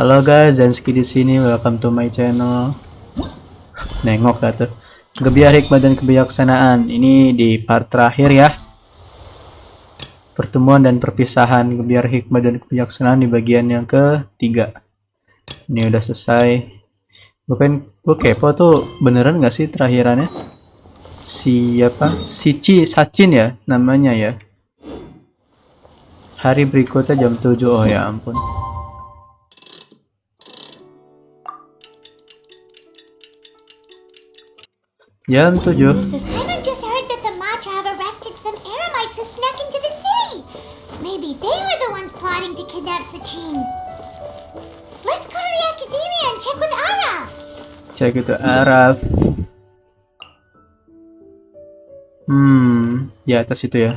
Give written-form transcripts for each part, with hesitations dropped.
Halo guys, Zenski di sini. Welcome to my channel. Nengok gak tuh? Gebiar hikmah dan kebijaksanaan. Ini di part terakhir ya. Pertemuan dan perpisahan gebiar hikmah dan kebijaksanaan di bagian yang ketiga. Ini udah selesai. Gue kepo tuh beneran gak sih terakhirannya? Siapa? Sachin ya namanya ya. Hari berikutnya jam 7. Oh ya ampun. Jam 7. Simon just heard that the Matra have arrested some Eremites who snuck into the city. Maybe they were the ones plotting to kidnap Sachin. Let's go to the academia and check with Araf. Cek itu Araf. Di atas itu ya.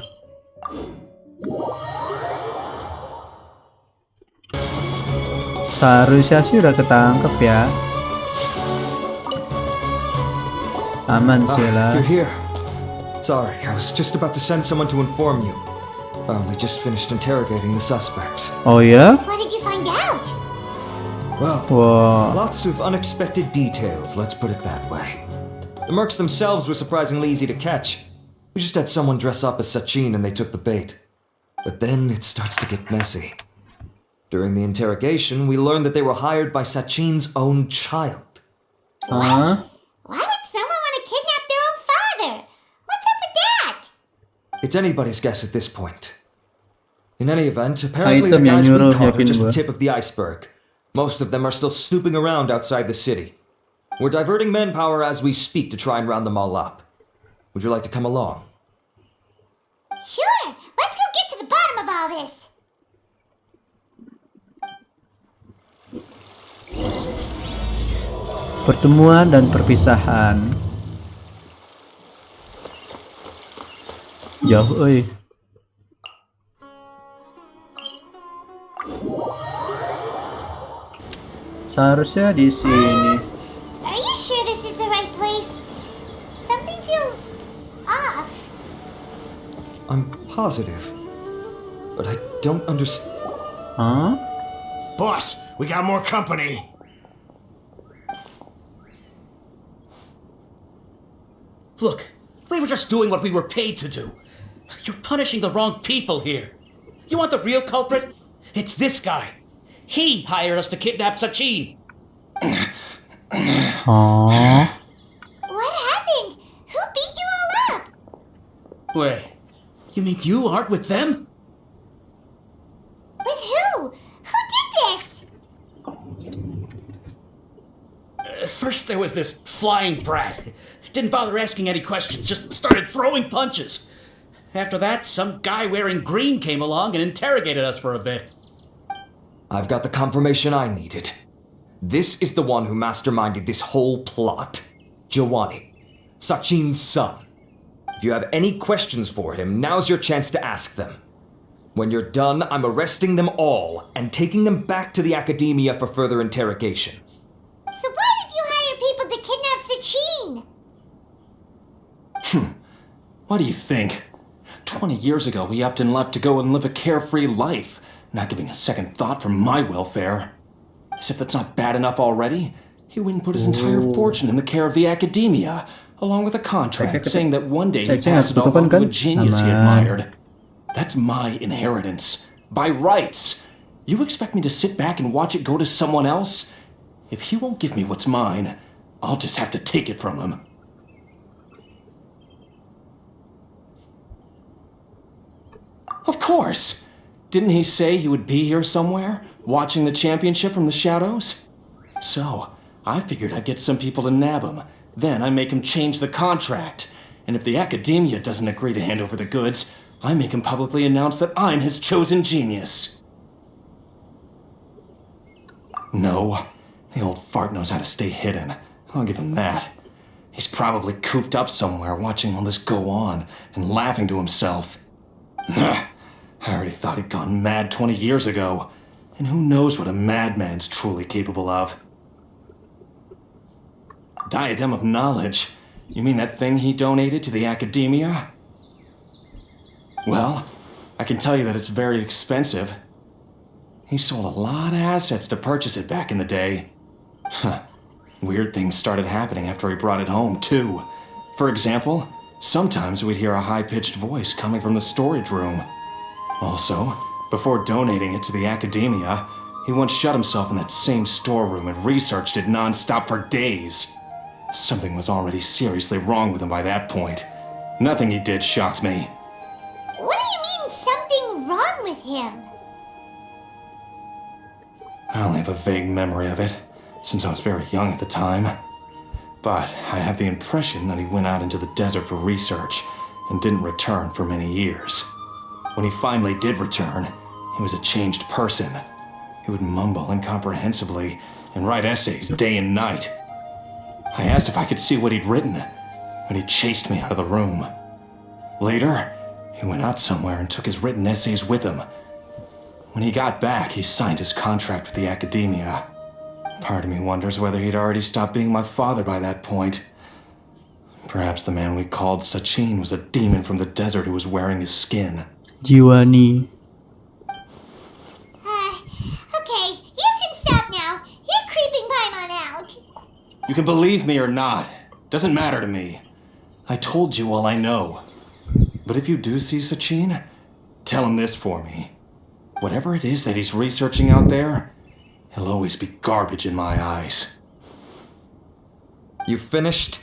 Seharusnya sih udah ketangkep ya. Aman sih lah. You're here. Sorry, I was just about to send someone to inform you. I only just finished interrogating the suspects. Oh ya? What did you find out? Well, Wah. lots of unexpected details, let's put it that way. The mercs themselves were surprisingly easy to catch. We just had someone dress up as Sachin and they took the bait. But then it starts to get messy. During the interrogation, we learned that they were hired by Sachin's own child. Huh? Why would someone want to kidnap their own father? What's up with that? It's anybody's guess at this point. In any event, apparently the Item yang guys we nyuruh caught are yakin just the gua. tip of the iceberg. Most of them are still snooping around outside the city. We're diverting manpower as we speak to try and round them all up. Would you like to come along? Sure, let's go get to the bottom of all this. Pertemuan dan perpisahan. Jauh, oi. Seharusnya di sini. Are you sure this is the right place? Something feels off. I'm positive. But I don't understand. Hah? Boss, we got more company. Look, we were just doing what we were paid to do. You're punishing the wrong people here. You want the real culprit? It's this guy. He hired us to kidnap Sachin. Huh? What happened? Who beat you all up? Wait, you mean you aren't with them? With who? Who did this? First there was this flying brat. Didn't bother asking any questions, just started throwing punches. After that, some guy wearing green came along and interrogated us for a bit. I've got the confirmation I needed. This is the one who masterminded this whole plot. Jawani, Sachin's son. If you have any questions for him, now's your chance to ask them. When you're done, I'm arresting them all and taking them back to the academia for further interrogation. So why did you hire people to kidnap Sachin? What do you think? 20 years ago, we upped and left to go and live a carefree life, not giving a second thought for my welfare. As if that's not bad enough already, he went and put his entire fortune in the care of the academia, along with a contract saying that one day he'd pass it all on to a genius he admired. That's my inheritance. By rights. You expect me to sit back and watch it go to someone else? If he won't give me what's mine, I'll just have to take it from him. Of course! Didn't he say he would be here somewhere, watching the championship from the shadows? So, I figured I'd get some people to nab him. Then I make him change the contract. And if the academia doesn't agree to hand over the goods, I make him publicly announce that I'm his chosen genius. No, the old fart knows how to stay hidden. I'll give him that. He's probably cooped up somewhere watching all this go on and laughing to himself. I already thought he'd gone mad 20 years ago. And who knows what a madman's truly capable of. Diadem of knowledge? You mean that thing he donated to the academia? Well, I can tell you that it's very expensive. He sold a lot of assets to purchase it back in the day. Weird things started happening after he brought it home, too. For example, sometimes we'd hear a high-pitched voice coming from the storage room. Also, before donating it to the academia, he once shut himself in that same storeroom and researched it non-stop for days. Something was already seriously wrong with him by that point. Nothing he did shocked me. What do you mean, something wrong with him? I only have a vague memory of it, since I was very young at the time. But I have the impression that he went out into the desert for research and didn't return for many years. When he finally did return, he was a changed person. He would mumble incomprehensibly and write essays day and night. I asked if I could see what he'd written, but he chased me out of the room. Later, he went out somewhere and took his written essays with him. When he got back, he signed his contract with the academia. Part of me wonders whether he'd already stopped being my father by that point. Perhaps the man we called Sachin was a demon from the desert who was wearing his skin. Jiwani. Okay, you can stop now. You're creeping Paimon out. You can believe me or not. Doesn't matter to me. I told you all I know. But if you do see Sachin, tell him this for me. Whatever it is that he's researching out there, he'll always be garbage in my eyes. You finished?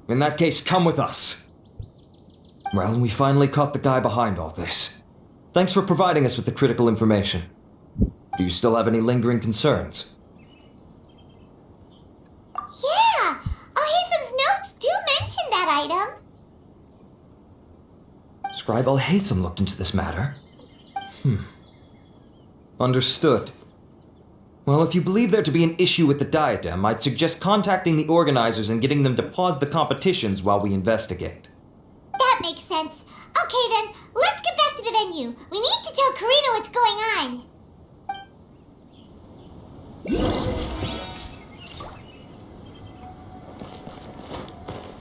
In that case, come with us. Well, we finally caught the guy behind all this. Thanks for providing us with the critical information. Do you still have any lingering concerns? Yeah, Al-Haytham's notes do mention that item. Scribe Al-Haytham looked into this matter. Understood. Well, if you believe there to be an issue with the diadem, I'd suggest contacting the organizers and getting them to pause the competitions while we investigate. That makes sense. Okay then, let's get back to the venue. We need to tell Karina what's going on.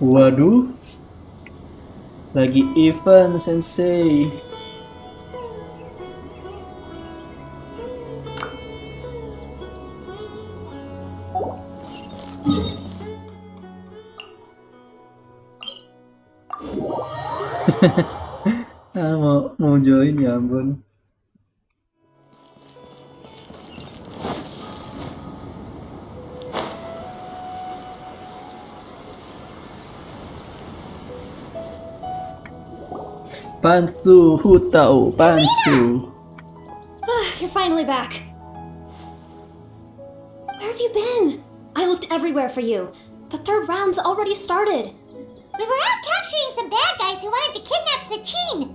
Waduh. Lagi event, Sensei. mau join ya ampun. Pansu, hutau, pansu. You're finally back. Where have you been? I looked everywhere for you. The third round's already started. We were out capturing some bad guys who wanted to kidnap Sachin.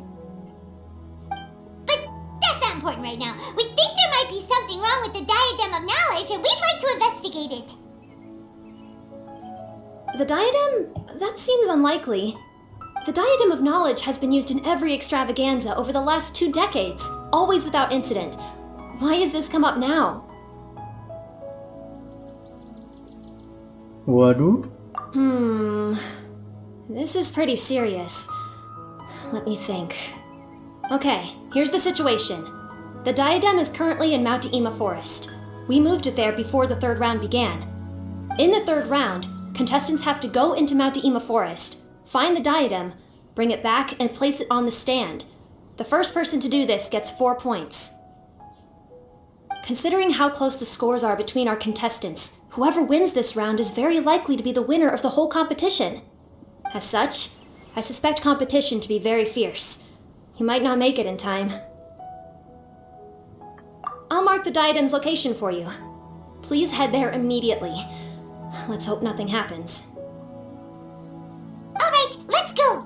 But that's not important right now. We think there might be something wrong with the Diadem of Knowledge and we'd like to investigate it. The diadem? That seems unlikely. The Diadem of Knowledge has been used in every extravaganza over the last 2 decades, always without incident. Why has this come up now? Waduh. This is pretty serious. Let me think. Okay, here's the situation. The diadem is currently in Mount Ima Forest. We moved it there before the third round began. In the third round, contestants have to go into Mount Ima Forest, find the diadem, bring it back, and place it on the stand. The first person to do this gets 4 points. Considering how close the scores are between our contestants, whoever wins this round is very likely to be the winner of the whole competition. As such, I suspect competition to be very fierce. You might not make it in time. I'll mark the diadem's location for you. Please head there immediately. Let's hope nothing happens. Alright, let's go!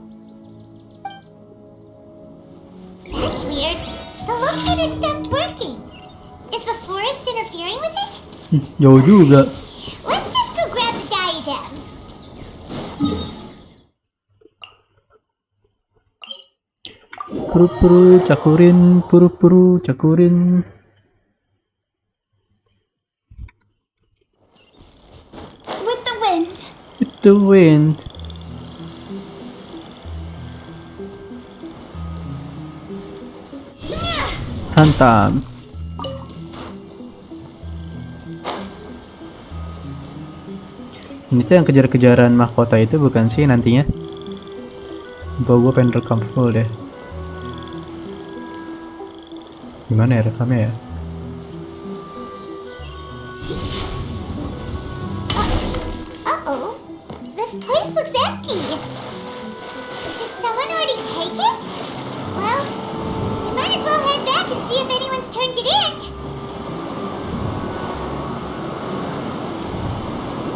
That's weird. The locator stopped working. Is the forest interfering with it? Jauh juga. Let's just go grab the diadem. Puru-puru cakurin, puru-puru cakurin. With the wind. With the wind. Hantam. Ini tuh yang kejar-kejaran mahkota itu bukan sih nantinya? Gue pengen rekam full deh. Gimana ya rekamnya ya? Uh-oh. This place looks empty. Did someone already take it? Well, we might as well head back and see if anyone's turned it in.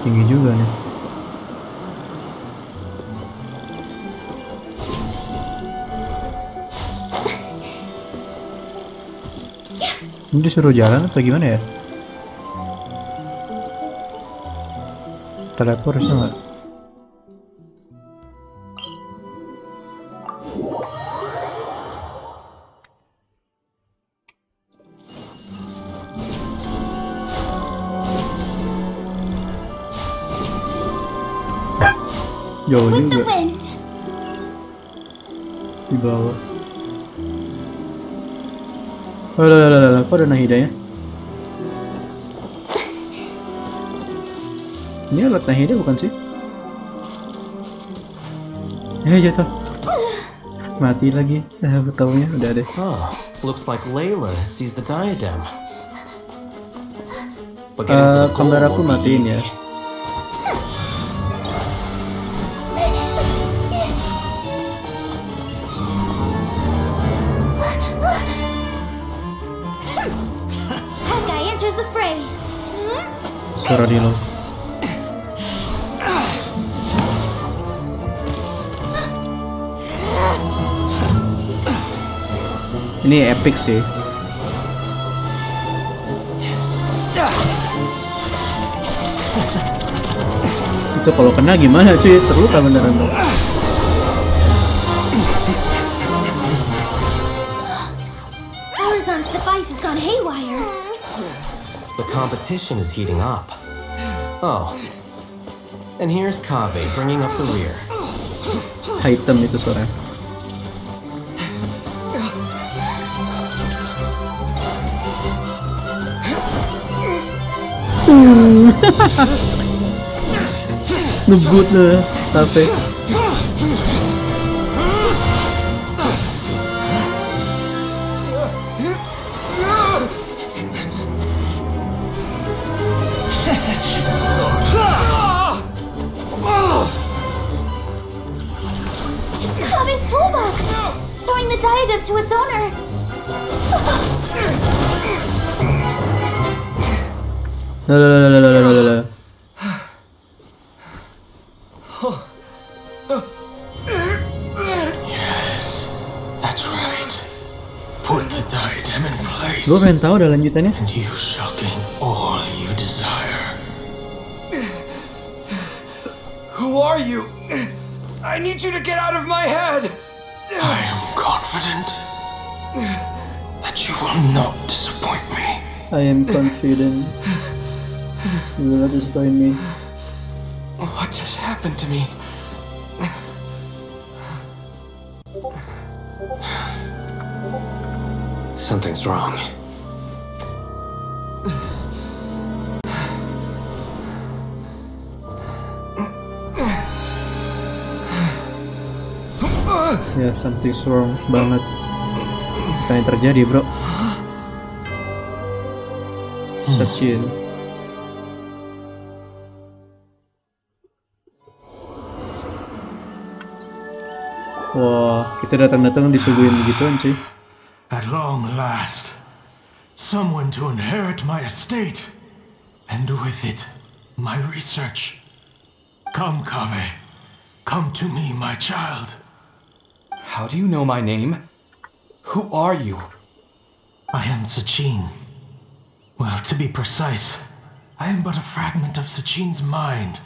Tinggi juga nih. Ini disuruh jalan atau gimana ya? Teleport bisa nggak? Jauh With the juga wind. di bawah. Oh, lah, kok ada Nahida ya? Ini alat Nahida bukan sih? Jatuh. Mati lagi. Betaunya udah deh. Oh, looks like Layla sees the diadem. But getting to the goal Kamera aku won't be matiin easy. ya. That guy enters the fray. Suara Dilo. Ini epic sih. Itu kalau kena gimana cuy? Terluka beneran tuh. Horizon's device has gone haywire. The competition is heating up. Oh. And here's Kave bringing up the rear. Hitam itu suaranya. Ngebut deh, tapi It's Kabe's toolbox! Throwing the diadem to its owner! Lalalalalalala. Yes, that's right. Put the diadem in place, Gue pengen tahu ada lanjutannya. and you shall gain all you desire. Who are you? I need you to get out of my head! I am confident that you will not disappoint me. I am confident. You will not disappoint me. What just happened to me? Something's wrong. Ya, something's wrong banget. Apa yang terjadi, bro? Sachin. Wah, kita datang-datang disuguhin begituan sih. At long last, someone to inherit my estate, and with it, my research. Come, Kave. Come to me, my child. How do you know my name? Who are you? I am Sachin. Well, to be precise, I am but a fragment of Sachin's mind.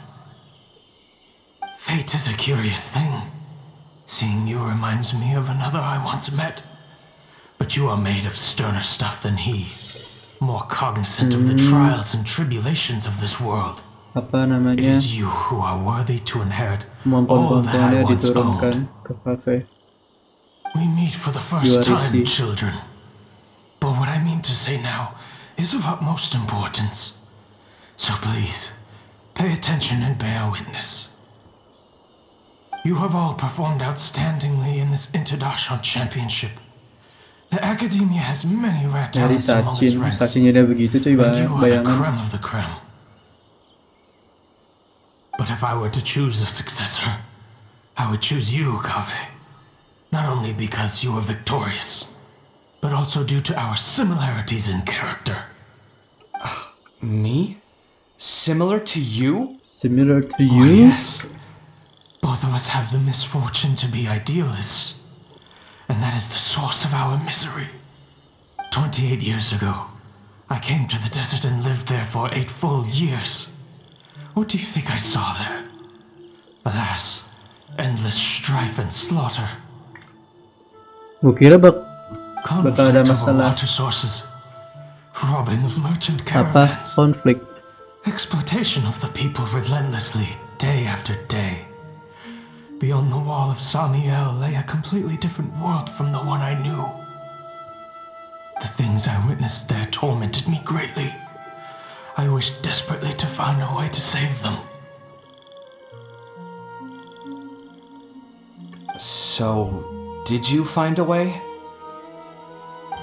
Fate is a curious thing. Seeing you reminds me of another I once met. But you are made of sterner stuff than he. More cognizant of the trials and tribulations of this world. Apa It namanya? is you who are worthy to inherit all that I Kemampuan-kemampuannya once diturunkan owned. ke cafe. We meet for the first You are time, received. children. But what I mean to say now is of utmost importance. So please, Pay attention and bear witness. You have all performed outstandingly in this Inter Darshan Championship. The Academia has many rare Dari talents among its ranks. Sachinnya udah begitu cuy, And you are the bayangan. creme of the creme. But if I were to choose a successor, I would choose you, Kaveh. Not only because you were victorious, but also due to our similarities in character. Me? Similar to you? Similar to Oh, you? yes. Both of us have the misfortune to be idealists. And that is the source of our misery. 28 years ago, I came to the desert and lived there for 8 full years. What do you think I saw there? Alas, endless strife and slaughter. Gue kira bakal ada Conflict over masalah water sources. Robbing of merchant apa caravans. konflik. Exploitation of the people relentlessly, day after day. Beyond the wall of Samiel lay a completely different world from the one I knew. The things I witnessed there tormented me greatly. I wished desperately to find a way to save them. So, did you find a way?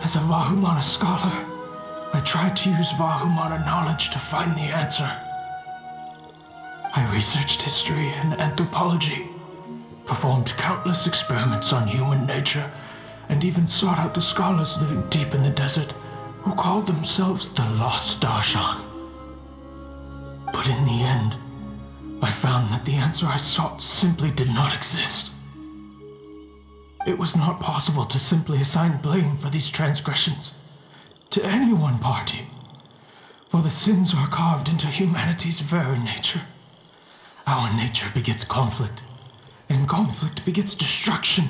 As a Vahumana scholar, I tried to use Vahumana knowledge to find the answer. I researched history and anthropology, performed countless experiments on human nature, and even sought out the scholars living deep in the desert who called themselves the Lost Darshan. But in the end, I found that the answer I sought simply did not exist. It was not possible to simply assign blame for these transgressions to any one party, for the sins are carved into humanity's very nature. Our nature begets conflict, and conflict begets destruction.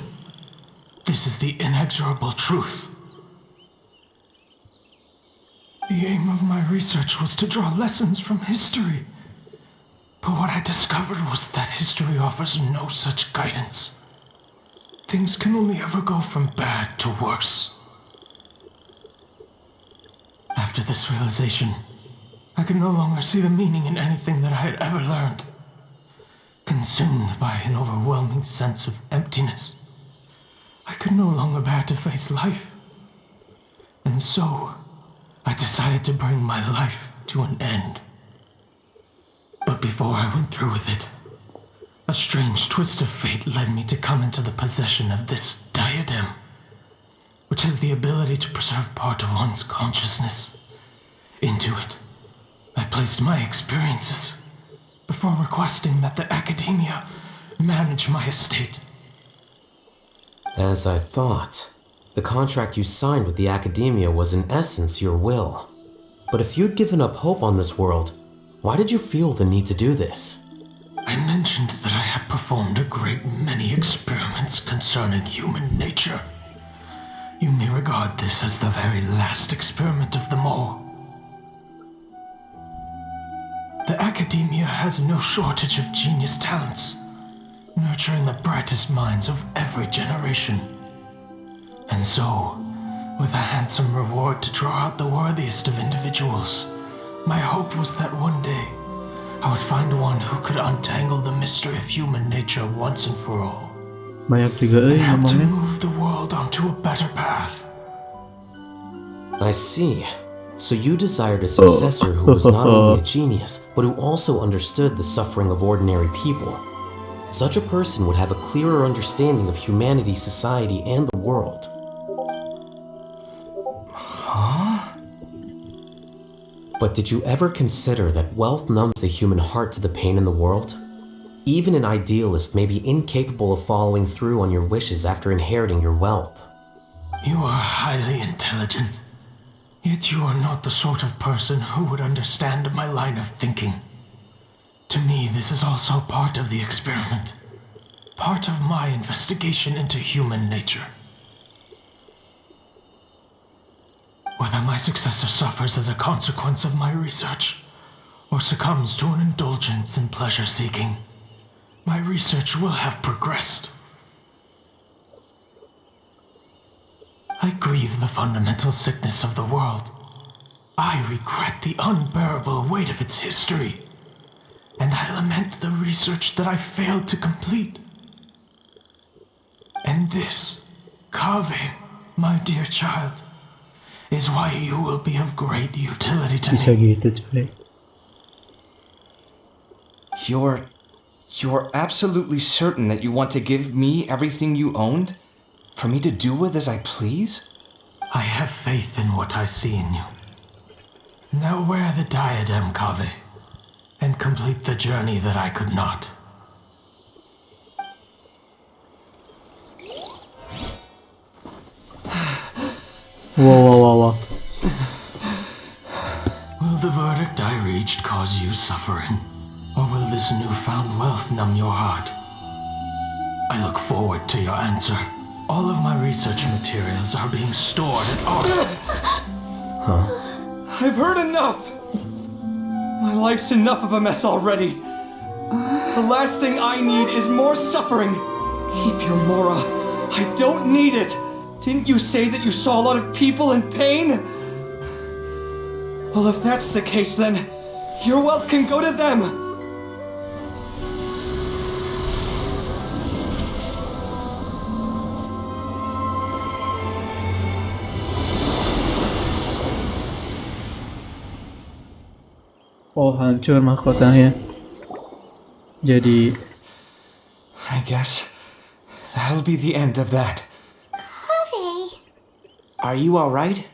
This is the inexorable truth. The aim of my research was to draw lessons from history. But what I discovered was that history offers no such guidance. Things can only ever go from bad to worse. After this realization, I could no longer see the meaning in anything that I had ever learned. Consumed by an overwhelming sense of emptiness, I could no longer bear to face life. And so, I decided to bring my life to an end. But before I went through with it, a strange twist of fate led me to come into the possession of this diadem, which has the ability to preserve part of one's consciousness. Into it, I placed my experiences before requesting that the Academia manage my estate. As I thought, the contract you signed with the Academia was in essence your will. But if you'd given up hope on this world, why did you feel the need to do this? I mentioned that I had performed a great many experiments concerning human nature. You may regard this as the very last experiment of them all. The Academia has no shortage of genius talents, nurturing the brightest minds of every generation. And so, with a handsome reward to draw out the worthiest of individuals, my hope was that one day I would find one who could untangle the mystery of human nature once and for all, Banyak juga and help to ngomongnya. move the world onto a better path. I see. So you desired a successor who was not only a genius, but who also understood the suffering of ordinary people. Such a person would have a clearer understanding of humanity, society, and the world. But did you ever consider that wealth numbs the human heart to the pain in the world? Even an idealist may be incapable of following through on your wishes after inheriting your wealth. You are highly intelligent, yet you are not the sort of person who would understand my line of thinking. To me, this is also part of the experiment, part of my investigation into human nature. Whether my successor suffers as a consequence of my research, or succumbs to an indulgence in pleasure-seeking, my research will have progressed. I grieve the fundamental sickness of the world. I regret the unbearable weight of its history. and I lament the research that I failed to complete. And this, Kaveh, my dear child, is why you will be of great utility to Bisa me. gitu cuy. You're absolutely certain that you want to give me everything you owned? For me to do with as I please? I have faith in what I see in you. Now wear the diadem, Kaveh, and complete the journey that I could not. Wow. Will the verdict I reached cause you suffering? Or will this newfound wealth numb your heart? I look forward to your answer. All of my research materials are being stored at I've heard enough! My life's enough of a mess already. The last thing I need is more suffering. Keep your Mora. I don't need it. Didn't you say that you saw a lot of people in pain? Well, if that's the case, then your wealth can go to them. Oh, hancur mahkotanya. Jadi I guess that'll be the end of that. Kaveh. Are you alright?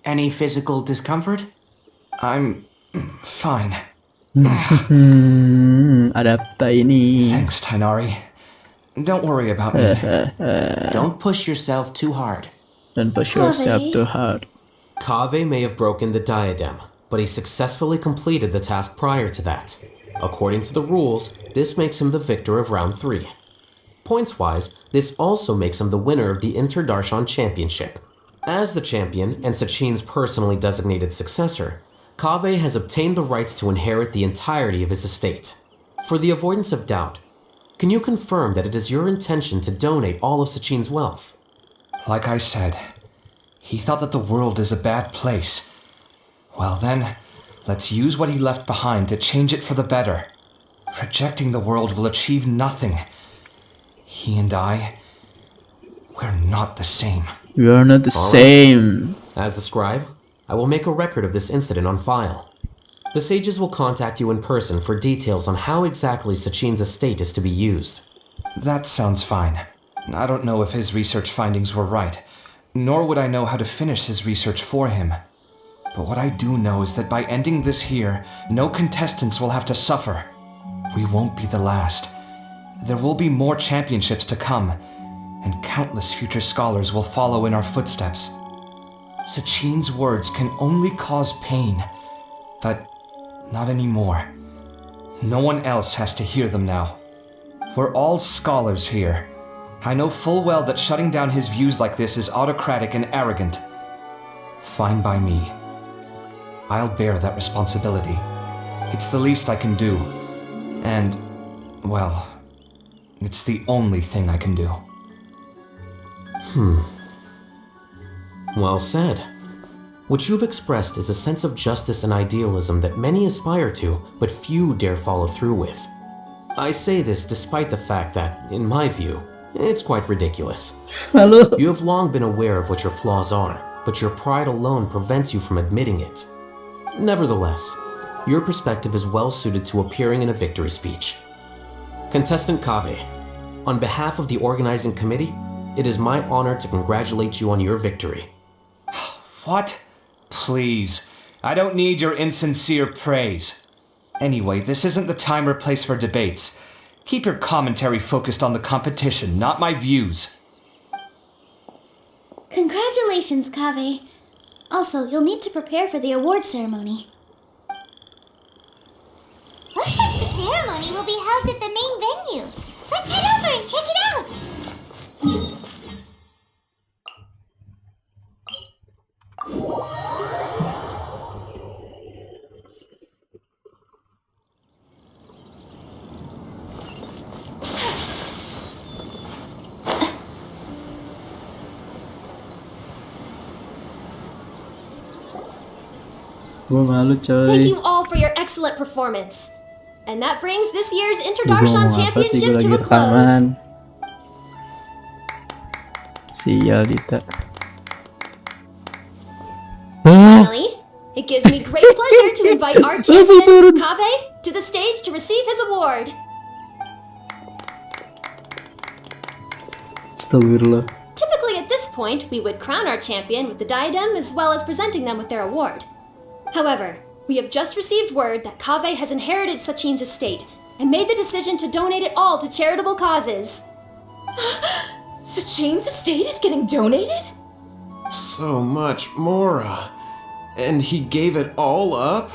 Any physical discomfort? I'm fine. ada apa ini? Thanks, Tainari. Don't worry about me. Don't push yourself too hard. Don't push yourself too hard. Kaveh may have broken the diadem, but he successfully completed the task prior to that. According to the rules, this makes him the victor of round 3. Points-wise, this also makes him the winner of the Inter Darshan Championship. As the champion and Sachin's personally designated successor, Kaveh has obtained the rights to inherit the entirety of his estate. For the avoidance of doubt, can you confirm that it is your intention to donate all of Sachin's wealth? Like I said, he thought that the world is a bad place. Well then, let's use what he left behind to change it for the better. Rejecting the world will achieve nothing. He and I, we're not the same. We are not the same. As the scribe, I will make a record of this incident on file. The sages will contact you in person for details on how exactly Sachin's estate is to be used. That sounds fine. I don't know if his research findings were right, nor would I know how to finish his research for him. But what I do know is that by ending this here, no contestants will have to suffer. We won't be the last. There will be more championships to come, and countless future scholars will follow in our footsteps. Sachin's words can only cause pain, but not anymore. No one else has to hear them now. We're all scholars here. I know full well that shutting down his views like this is autocratic and arrogant. Fine by me. I'll bear that responsibility. It's the least I can do. And, well, it's the only thing I can do. Well said. What you've expressed is a sense of justice and idealism that many aspire to, but few dare follow through with. I say this despite the fact that, in my view, it's quite ridiculous. Lalu You have long been aware of what your flaws are, but your pride alone prevents you from admitting it. Nevertheless, your perspective is well suited to appearing in a victory speech. Contestant Kaveh, on behalf of the organizing committee, it is my honor to congratulate you on your victory. What? Please. I don't need your insincere praise. Anyway, this isn't the time or place for debates. Keep your commentary focused on the competition, not my views. Congratulations, Kaveh. Also, you'll need to prepare for the award ceremony. Looks like the ceremony will be held at the main venue. Let's head over and check it out. Gue malu Thank coy. you all for your excellent performance. And that brings this year's Inter Gue Darshan ngomong apa sih, gue Championship lagi to a close. rekaman. Sial Dita. Finally, it gives me great pleasure to invite our champion, Kave, to the stage to receive his award. Astagfirullah. Typically at this point, we would crown our champion with the diadem as well as presenting them with their award. However, we have just received word that Kave has inherited Sachin's estate and made the decision to donate it all to charitable causes. Sachin's estate is getting donated? So much, Mora. And he gave it all up?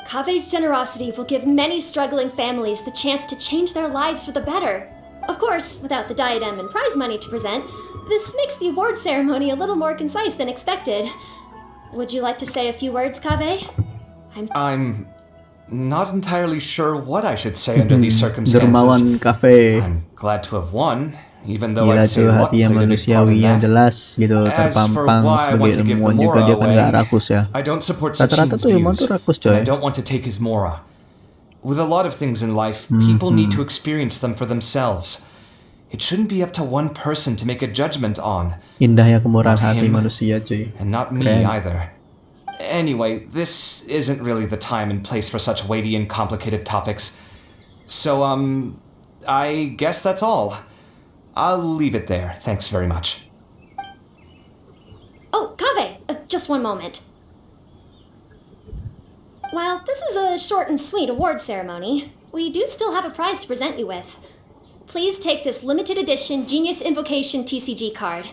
Kave's generosity will give many struggling families the chance to change their lives for the better. Of course, without the diadem and prize money to present, this makes the award ceremony a little more concise than expected. Would you like to say a few words, Kave? I'm not entirely sure what I should say under these circumstances. Dermawan Cafe. I'm glad to have won, even though Gila I'd say tuh, luck hati yang played a big part manusiawi in yang that. jelas gitu, As for terpampang why I want sebagai to give the ilmuwan juga, Mora dia kan away, gak rakus ya. I don't support Rata-rata Sachin's tuh ilmuwan views, tuh rakus and I coy. don't want to take his Mora. With a lot of things in life, people need to experience them for themselves. It shouldn't be up to one person to make a judgment on, Indahnya kemurahan Not hati him. manusia cuy. and not me Keren. either. Anyway, this isn't really the time and place for such weighty and complicated topics. So, I guess that's all. I'll leave it there. Thanks very much. Oh, Kave, just one moment. While this is a short and sweet award ceremony, we do still have a prize to present you with. Please take this limited edition Genius Invocation TCG card.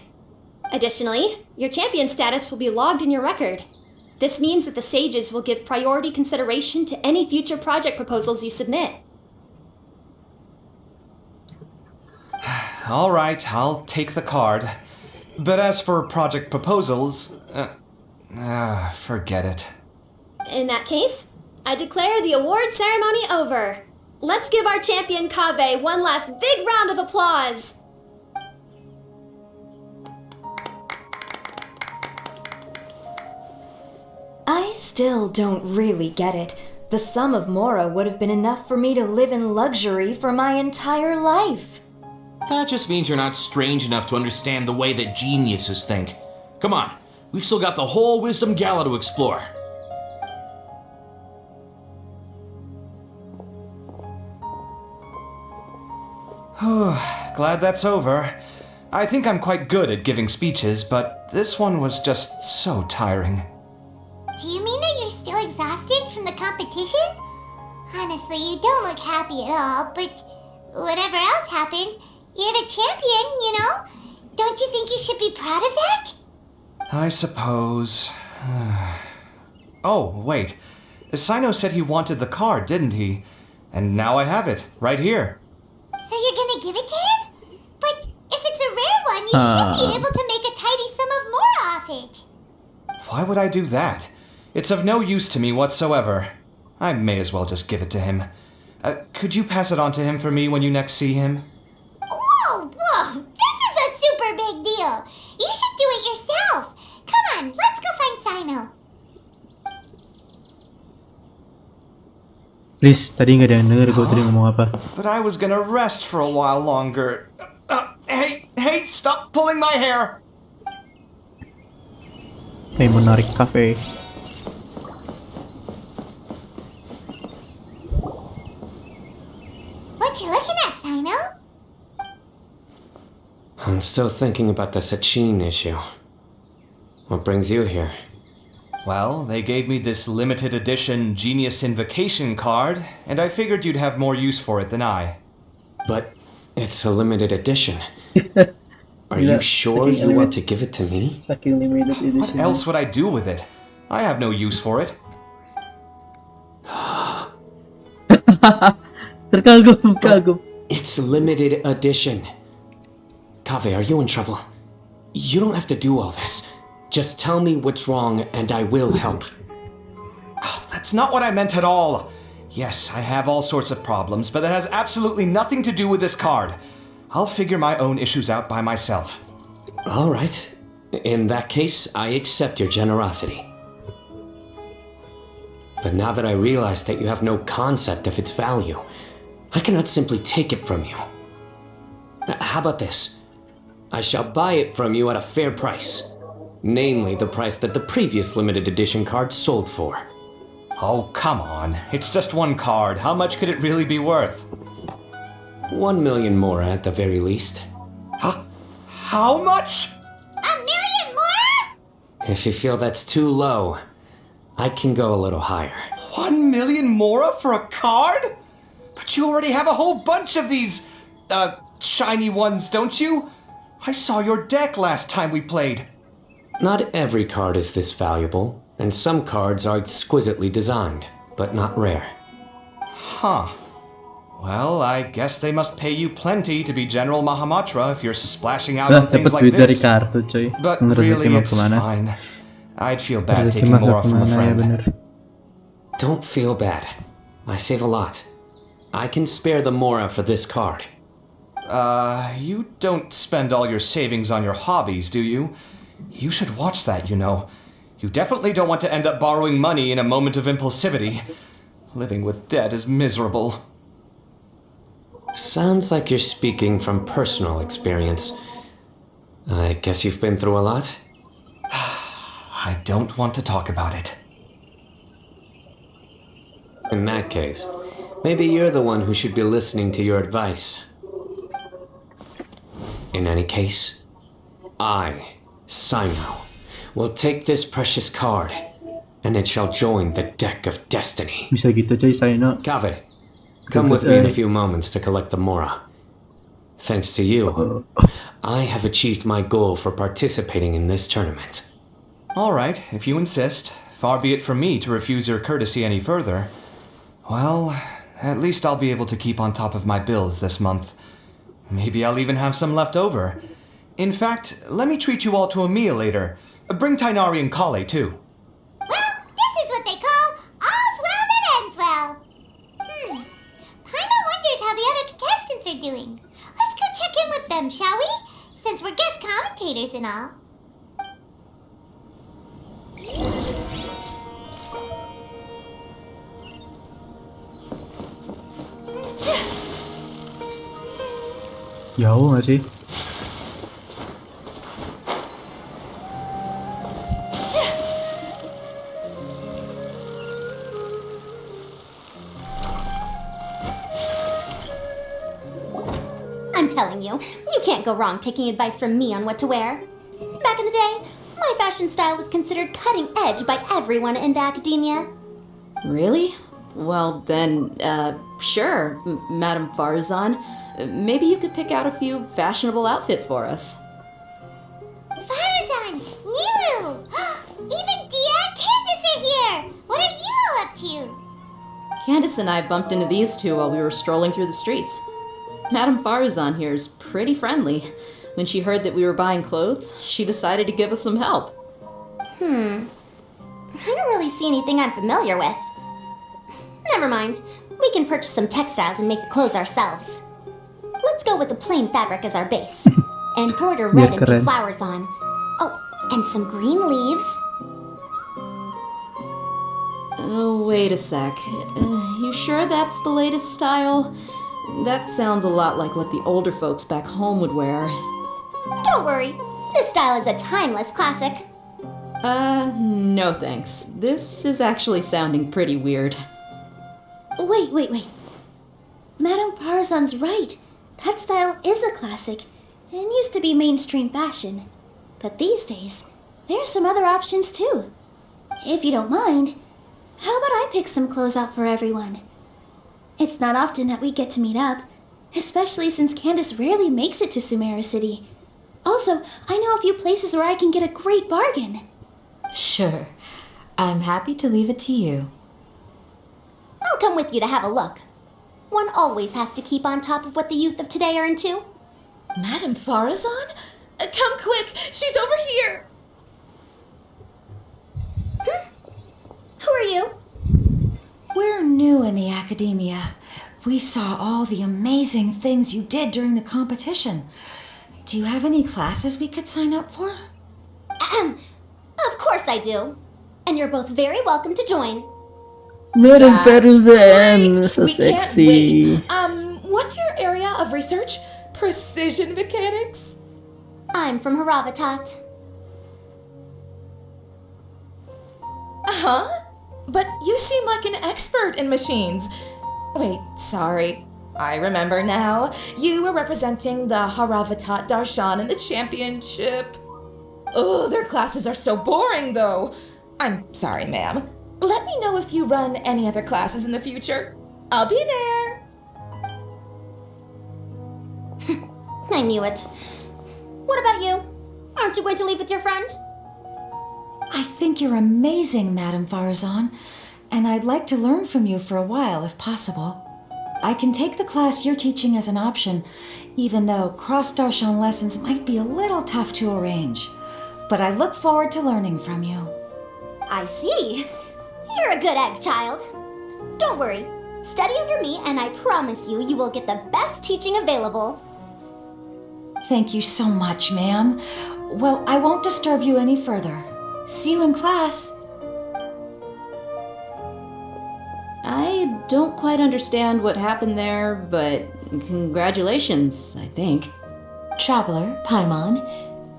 Additionally, your champion status will be logged in your record. This means that the sages will give priority consideration to any future project proposals you submit. All right, I'll take the card. But as for project proposals, forget it. In that case, I declare the award ceremony over. Let's give our champion Kave one last big round of applause. I still don't really get it. The sum of Mora would have been enough for me to live in luxury for my entire life. That just means you're not strange enough to understand the way that geniuses think. Come on, we've still got the whole Wisdom Gala to explore. Glad that's over. I think I'm quite good at giving speeches, but this one was just so tiring. Do you mean that you're still exhausted from the competition? Honestly, you don't look happy at all, but whatever else happened, you're the champion, you know? Don't you think you should be proud of that? I suppose. Oh, wait. Sino said he wanted the card, didn't he? And now I have it, right here. So you're gonna give it to him? But if it's a rare one, you should be able to make a tidy sum of more off it. Why would I do that? It's of no use to me whatsoever. I may as well just give it to him. Could you pass it on to him for me when you next see him? Whoa! This is a super big deal! You should do it yourself! Come on, let's go find Sino. Please, tadi nggak ada yang denger gue tadi ngomong apa. But I was gonna rest for a while longer. Hey, stop pulling my hair! Hey, menarik cafe. What you looking at, Sino? I'm still thinking about the Sachin issue. What brings you here? Well, they gave me this limited edition Genius Invocation card, and I figured you'd have more use for it than I. But it's a limited edition. Are you sure you want to give it to me? Saking limited edition. What else would I do with it? I have no use for it. Terkagum. It's limited edition. Kave, are you in trouble? You don't have to do all this. Just tell me what's wrong and I will help. That's not what I meant at all. Yes, I have all sorts of problems, but that has absolutely nothing to do with this card. I'll figure my own issues out by myself. All right. In that case, I accept your generosity. But now that I realize that you have no concept of its value, I cannot simply take it from you. How about this? I shall buy it from you at a fair price. Namely, the price that the previous limited edition card sold for. Oh, come on. It's just one card. How much could it really be worth? 1 million more at the very least. How much? $1 million more? If you feel that's too low, I can go a little higher. 1 million mora for a card? But you already have a whole bunch of these, shiny ones, don't you? I saw your deck last time we played. Not every card is this valuable, and some cards are exquisitely designed, but not rare. Huh. Well, I guess they must pay you plenty to be General Mahamatra if you're splashing out on things Dapat like duit dari this. kartu, coy. But Yang rezeki really, mah it's kemana? fine. I'd feel bad Rezeki taking mah more gak from a kemana, ya friend. bener. Don't feel bad. I save a lot. I can spare the mora for this card. You don't spend all your savings on your hobbies, do you? You should watch that, you know. You definitely don't want to end up borrowing money in a moment of impulsivity. Living with debt is miserable. Sounds like you're speaking from personal experience. I guess you've been through a lot? I don't want to talk about it. In that case, maybe you're the one who should be listening to your advice. In any case, I, Sino, will take this precious card, and it shall join the deck of destiny. Bisa gitu, coy, saya no. Kave, come with me in a few moments to collect the mora. Thanks to you, I have achieved my goal for participating in this tournament. All right, if you insist. Far be it from me to refuse your courtesy any further. Well, at least I'll be able to keep on top of my bills this month. Maybe I'll even have some left over. In fact, let me treat you all to a meal later. Bring Tainari and Kale, too. Well, this is what they call all's well that ends well. Paimon wonders how the other contestants are doing. Let's go check in with them, shall we? Since we're guest commentators and all. Jauh gak sih? I'm telling you, you can't go wrong taking advice from me on what to wear. Back in the day, my fashion style was considered cutting edge by everyone in the academia. Really? Well, then, sure, Madame Farzan. Maybe you could pick out a few fashionable outfits for us. Farzan! Nilu! Even Dia and Candace are here! What are you all up to? Candace and I bumped into these two while we were strolling through the streets. Madame Farzan here is pretty friendly. When she heard that we were buying clothes, she decided to give us some help. I don't really see anything I'm familiar with. Never mind. We can purchase some textiles and make the clothes ourselves. Let's go with the plain fabric as our base. And embroider red and big flowers on. Oh, and some green leaves. Oh, wait a sec. You sure that's the latest style? That sounds a lot like what the older folks back home would wear. Don't worry. This style is a timeless classic. No thanks. This is actually sounding pretty weird. Wait. Madame Farzan's right. That style is a classic and used to be mainstream fashion. But these days, there's some other options too. If you don't mind, how about I pick some clothes out for everyone? It's not often that we get to meet up, especially since Candace rarely makes it to Sumeru City. Also, I know a few places where I can get a great bargain. Sure. I'm happy to leave it to you. I'll come with you to have a look. One always has to keep on top of what the youth of today are into. Madame Farazan? Come quick! She's over here! Who are you? We're new in the academia. We saw all the amazing things you did during the competition. Do you have any classes we could sign up for? Of course I do. And you're both very welcome to join. Madam That's Farzan, right. so We can't sexy. wait. What's your area of research? Precision mechanics? I'm from Haravatat. Huh? But you seem like an expert in machines. Wait, sorry. I remember now. You were representing the Haravatat Darshan in the championship. Oh, their classes are so boring, though. I'm sorry, ma'am. Let me know if you run any other classes in the future. I'll be there. I knew it. What about you? Aren't you going to leave with your friend? I think you're amazing, Madam Farzan, and I'd like to learn from you for a while if possible. I can take the class you're teaching as an option, even though cross-Darshan lessons might be a little tough to arrange. But I look forward to learning from you. I see. You're a good egg, child. Don't worry. Study under me, and I promise you, you will get the best teaching available. Thank you so much, ma'am. Well, I won't disturb you any further. See you in class. I don't quite understand what happened there, but congratulations, I think. Traveler, Paimon,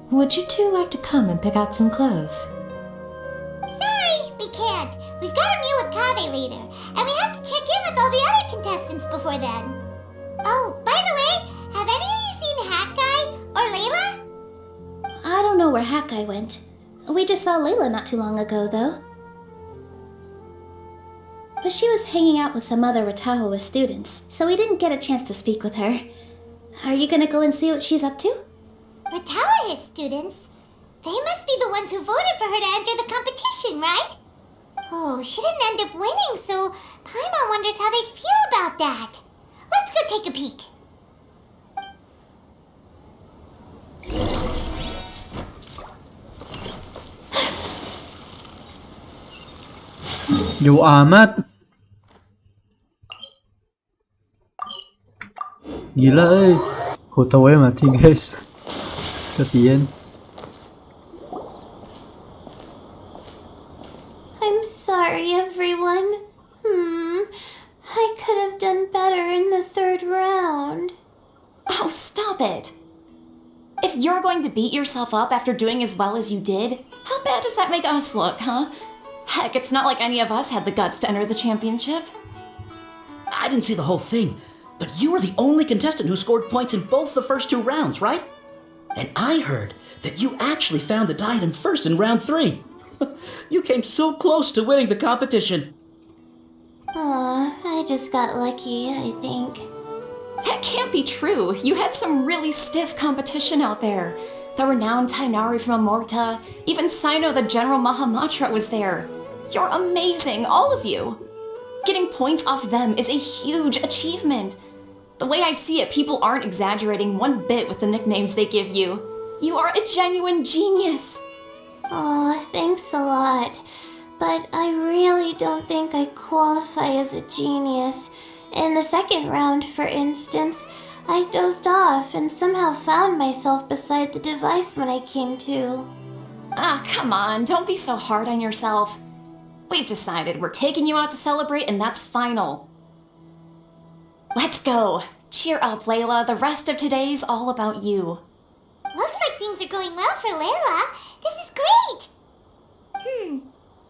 would you two like to come and pick out some clothes? Sorry, we can't. We've got a meal with Kave later, and we have to check in with all the other contestants before then. Oh, by the way, have any of you seen Hat Guy or Layla? I don't know where Hakai went. We just saw Layla not too long ago, though. But she was hanging out with some other Ratahoa students, so we didn't get a chance to speak with her. Are you gonna go and see what she's up to? Ratahoa students? They must be the ones who voted for her to enter the competition, right? Oh, she didn't end up winning, so Paimon wonders how they feel about that. Let's go take a peek. Jauh amat. Gila Hotawe mati guys. Kasian. I'm sorry, everyone. I could have done better in the third round. Oh, stop it. If you're going to beat yourself up after doing as well as you did, how bad does that make us look, huh? Heck, it's not like any of us had the guts to enter the championship. I didn't see the whole thing, but you were the only contestant who scored points in both the first two rounds, right? And I heard that you actually found the diadem first in round 3. You came so close to winning the competition. Aw, I just got lucky, I think. That can't be true. You had some really stiff competition out there. The renowned Tainari from Amorta, even Sino the General Mahamatra was there. You're amazing, all of you. Getting points off them is a huge achievement. The way I see it, people aren't exaggerating one bit with the nicknames they give you. You are a genuine genius. Aw, thanks a lot. But I really don't think I qualify as a genius. In the second round, for instance, I dozed off and somehow found myself beside the device when I came to. Ah, come on, don't be so hard on yourself. We've decided we're taking you out to celebrate, and that's final. Let's go. Cheer up, Layla. The rest of today's all about you. Looks like things are going well for Layla. This is great.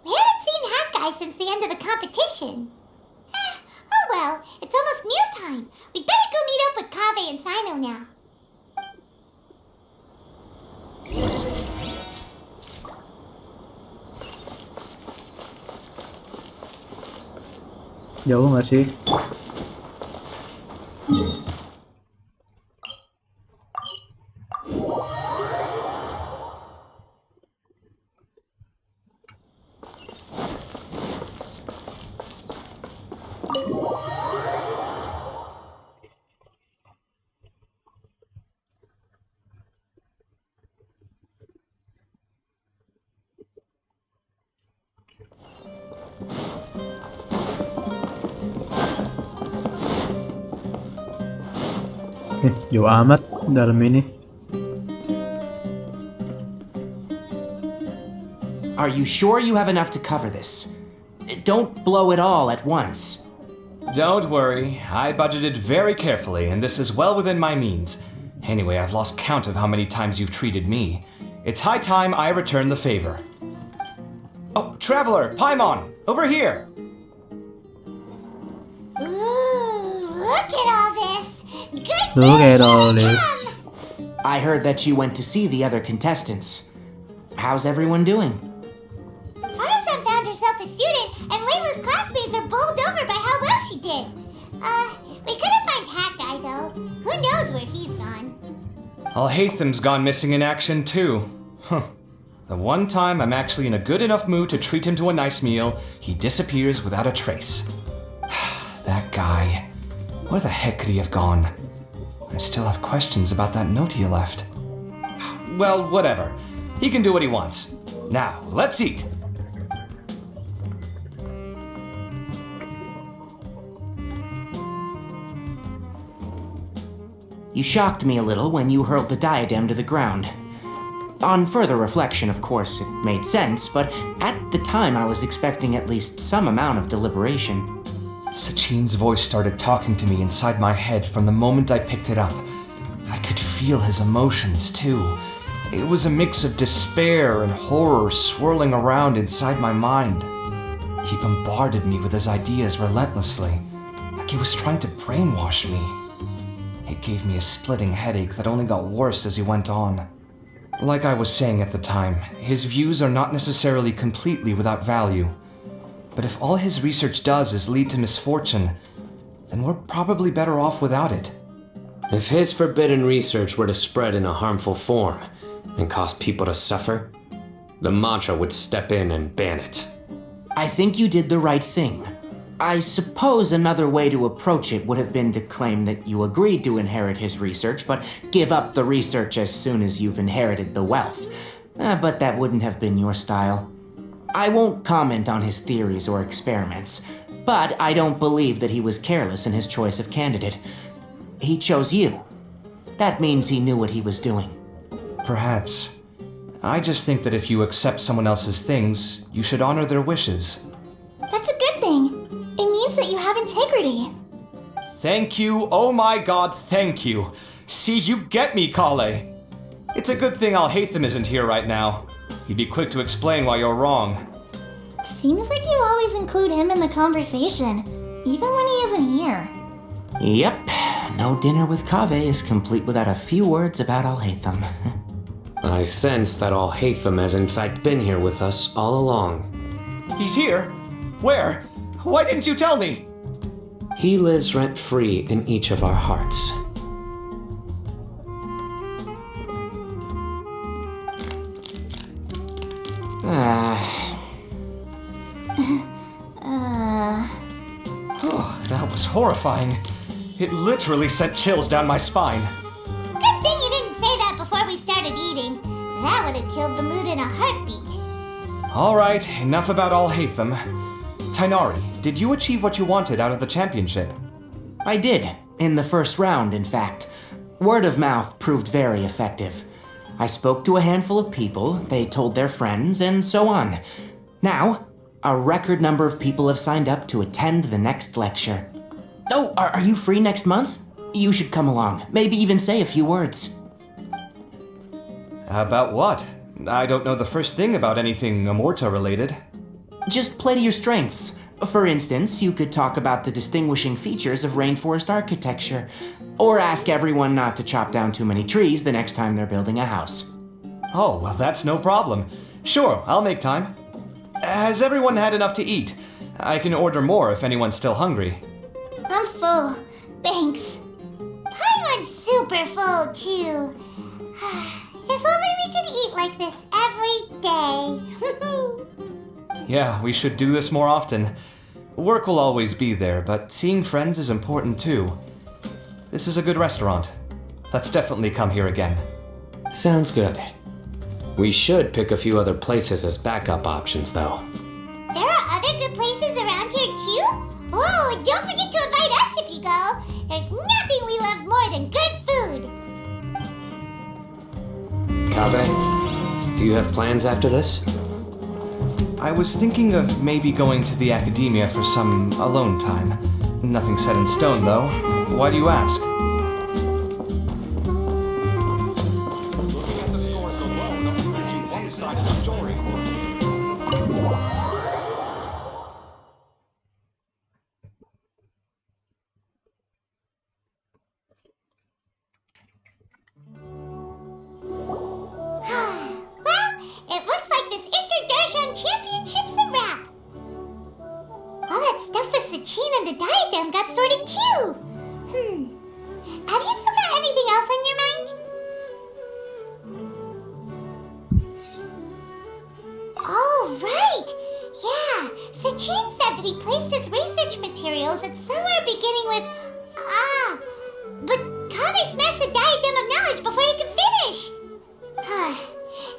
We haven't seen Hat Guy since the end of the competition. Oh well, it's almost mealtime. We'd better go meet up with Kave and Sino now. Jauh nggak sih? Jauh amat dalam ini. Are you sure you have enough to cover this? Don't blow it all at once. Don't worry, I budgeted very carefully, and this is well within my means. Anyway, I've lost count of how many times you've treated me. It's high time I return the favor. Oh, Traveler, Paimon, over here! Ooh, look at all this! Good Look at all this. I heard that you went to see the other contestants. How's everyone doing? Farsan found herself a student, and Layla's classmates are bowled over by how well she did. We couldn't find Hat Guy, though. Who knows where he's gone? Al-Haytham's gone missing in action, too. Huh. The one time I'm actually in a good enough mood to treat him to a nice meal, he disappears without a trace. That guy. Where the heck could he have gone? I still have questions about that note he left. Well, whatever. He can do what he wants. Now, let's eat. You shocked me a little when you hurled the diadem to the ground. On further reflection, of course, it made sense, but at the time I was expecting at least some amount of deliberation. Sachin's voice started talking to me inside my head from the moment I picked it up. I could feel his emotions, too. It was a mix of despair and horror swirling around inside my mind. He bombarded me with his ideas relentlessly, like he was trying to brainwash me. It gave me a splitting headache that only got worse as he went on. Like I was saying at the time, his views are not necessarily completely without value. But if all his research does is lead to misfortune, then we're probably better off without it. If his forbidden research were to spread in a harmful form and cause people to suffer, the mantra would step in and ban it. I think you did the right thing. I suppose another way to approach it would have been to claim that you agreed to inherit his research, but give up the research as soon as you've inherited the wealth. But that wouldn't have been your style. I won't comment on his theories or experiments, but I don't believe that he was careless in his choice of candidate. He chose you. That means he knew what he was doing. Perhaps. I just think that if you accept someone else's things, you should honor their wishes. That's a good thing. It means that you have integrity. Thank you, oh my god, thank you. See, you get me, Kale. It's a good thing Al-Haytham isn't here right now. He'd be quick to explain why you're wrong. Seems like you always include him in the conversation, even when he isn't here. Yep, no dinner with Kaveh is complete without a few words about Al-Haytham. I sense that Al-Haytham has in fact been here with us all along. He's here? Where? Why didn't you tell me? He lives rent-free in each of our hearts. Oh, that was horrifying. It literally sent chills down my spine. Good thing you didn't say that before we started eating. That would have killed the mood in a heartbeat. Alright, enough about Al-Haytham. Tainari, did you achieve what you wanted out of the championship? I did, in the first round, in fact. Word of mouth proved very effective. I spoke to a handful of people, they told their friends, and so on. Now, a record number of people have signed up to attend the next lecture. Oh, are you free next month? You should come along, maybe even say a few words. About what? I don't know the first thing about anything Amorta related. Just play to your strengths. For instance, you could talk about the distinguishing features of rainforest architecture, or ask everyone not to chop down too many trees the next time they're building a house. Oh, well, that's no problem. Sure, I'll make time. Has everyone had enough to eat? I can order more if anyone's still hungry. I'm full. Thanks. Paimon's super full, too. If only we could eat like this every day. Yeah, we should do this more often. Work will always be there, but seeing friends is important too. This is a good restaurant. Let's definitely come here again. Sounds good. We should pick a few other places as backup options, though. There are other good places around here, too? Oh, and don't forget to invite us if you go. There's nothing we love more than good food. Kaveh, do you have plans after this? I was thinking of maybe going to the academia for some alone time. Nothing set in stone, though. Why do you ask? Looking at the scores alone only gives you one side of the story. Well, it looks like this Inter Darshan Championship's a wrap. All that stuff with Sachin and the diadem got sorted too. Have you still got anything else on your mind? Oh, right. Yeah, Sachin said that he placed his research materials at somewhere beginning with but Kami smashed the diadem of knowledge before he could finish.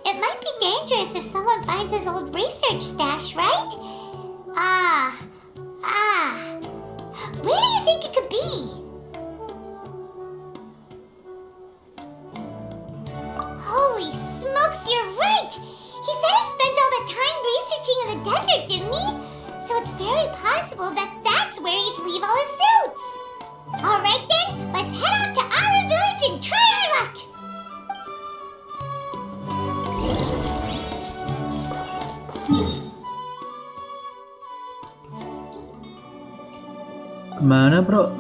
It might be dangerous if someone finds his old research stash, right? Where do you think it could be? Holy smokes, you're right! He said he spent all the time researching in the desert, didn't he? So it's very possible that that's where he could leave all his notes. Alright then, let's head off to our village and try our luck! Kemana bro?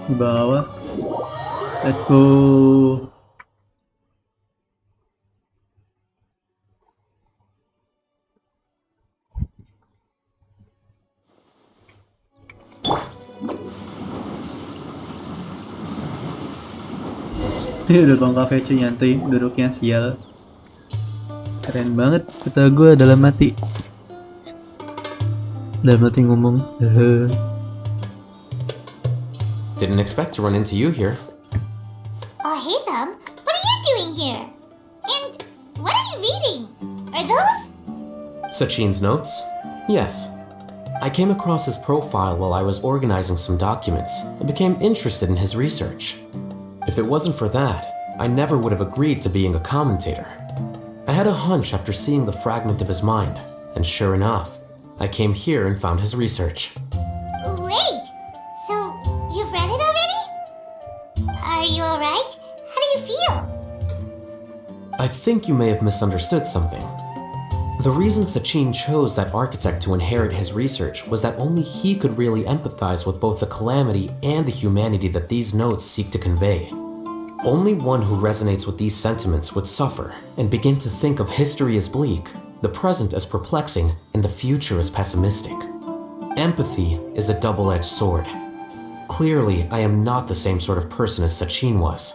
Di bawah. Let's go. Udah bang kafe cuy, nyantuy duduknya sial. Keren banget, kata gue dalam hati. Dalam hati ngomong. Didn't expect to run into you here. Oh, hey them. What are you doing here? And what are you reading? Are those? Sachin's notes? Yes. I came across his profile while I was organizing some documents and became interested in his research. If it wasn't for that, I never would have agreed to being a commentator. I had a hunch after seeing the fragment of his mind, and sure enough, I came here and found his research. Wait, so you've read it already? Are you alright? How do you feel? I think you may have misunderstood something. The reason Sachin chose that architect to inherit his research was that only he could really empathize with both the calamity and the humanity that these notes seek to convey. Only one who resonates with these sentiments would suffer and begin to think of history as bleak, the present as perplexing, and the future as pessimistic. Empathy is a double-edged sword. Clearly, I am not the same sort of person as Sachin was.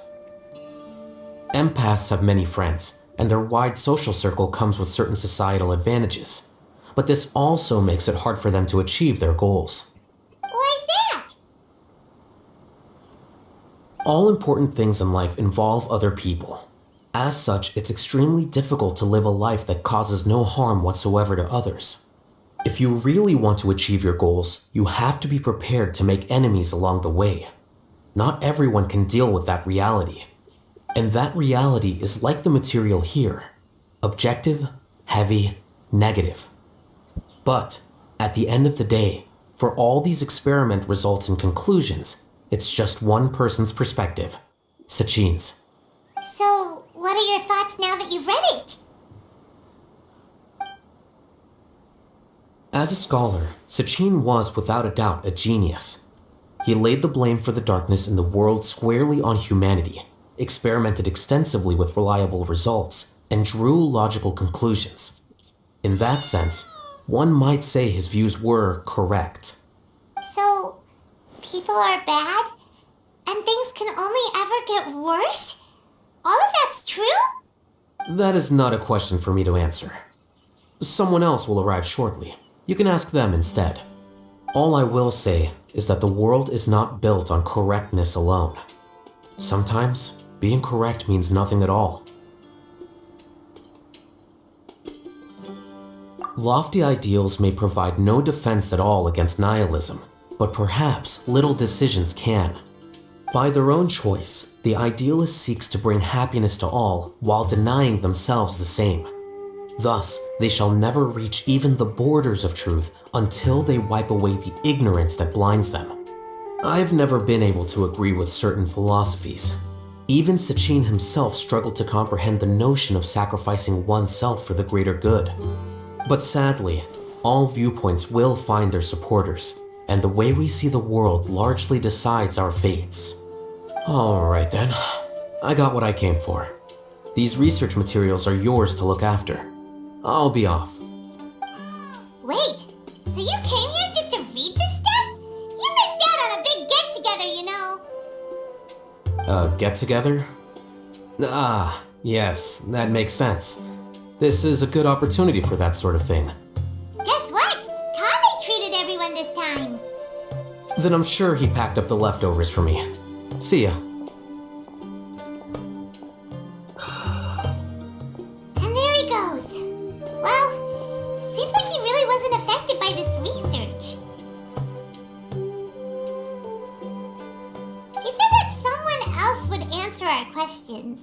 Empaths have many friends, and their wide social circle comes with certain societal advantages. But this also makes it hard for them to achieve their goals. Why is that? All important things in life involve other people. As such, it's extremely difficult to live a life that causes no harm whatsoever to others. If you really want to achieve your goals, you have to be prepared to make enemies along the way. Not everyone can deal with that reality. And that reality is like the material here. Objective, heavy, negative. But, at the end of the day, for all these experiment results and conclusions, it's just one person's perspective. Sachin's. So, what are your thoughts now that you've read it? As a scholar, Sachin was without a doubt a genius. He laid the blame for the darkness in the world squarely on humanity, experimented extensively with reliable results, and drew logical conclusions. In that sense, one might say his views were correct. So, people are bad? And things can only ever get worse? All of that's true? That is not a question for me to answer. Someone else will arrive shortly. You can ask them instead. All I will say is that the world is not built on correctness alone. Sometimes, being correct means nothing at all. Lofty ideals may provide no defense at all against nihilism, but perhaps little decisions can. By their own choice, the idealist seeks to bring happiness to all while denying themselves the same. Thus, they shall never reach even the borders of truth until they wipe away the ignorance that blinds them. I've never been able to agree with certain philosophies. Even Sachin himself struggled to comprehend the notion of sacrificing oneself for the greater good. But sadly, all viewpoints will find their supporters, and the way we see the world largely decides our fates. Alright then, I got what I came for. These research materials are yours to look after. I'll be off. Wait, so you came here just to read this stuff? You missed out on a big get-together, you know. Get-together? Ah, yes, that makes sense. This is a good opportunity for that sort of thing. Guess what? Kave treated everyone this time. Then I'm sure he packed up the leftovers for me. See ya. And there he goes. Well, seems like he really wasn't affected by this research. He said that someone else would answer our questions.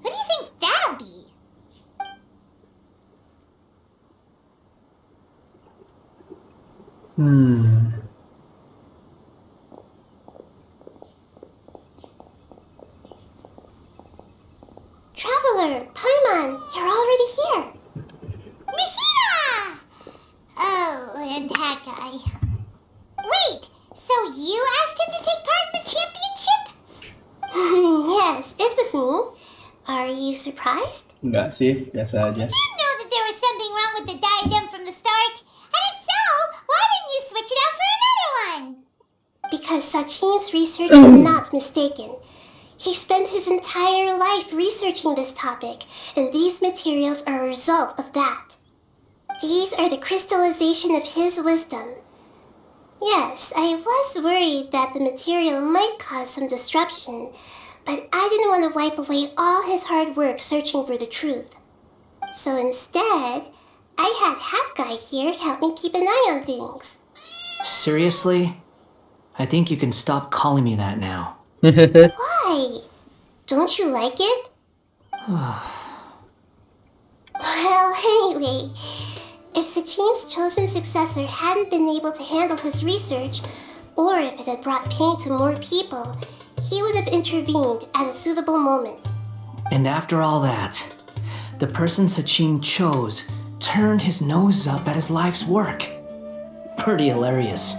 Who do you think that'll be? Traveler, Paimon, you're already here. Mihina! Oh, and that guy. Wait, so you asked him to take part in the championship? Yes, it was me. Are you surprised? Enggak sih, biasa aja. Did you know that there was something wrong with the diadem from the start? And if so, why didn't you switch it out for another one? Because Sachin's research is not mistaken. He spent his entire life researching this topic, and these materials are a result of that. These are the crystallization of his wisdom. Yes, I was worried that the material might cause some disruption, but I didn't want to wipe away all his hard work searching for the truth. So instead, I had Hat Guy here help me keep an eye on things. Seriously? I think you can stop calling me that now. Why? Don't you like it? Well, anyway, if Sachin's chosen successor hadn't been able to handle his research, or if it had brought pain to more people, he would have intervened at a suitable moment. And after all that, the person Sachin chose turned his nose up at his life's work. Pretty hilarious.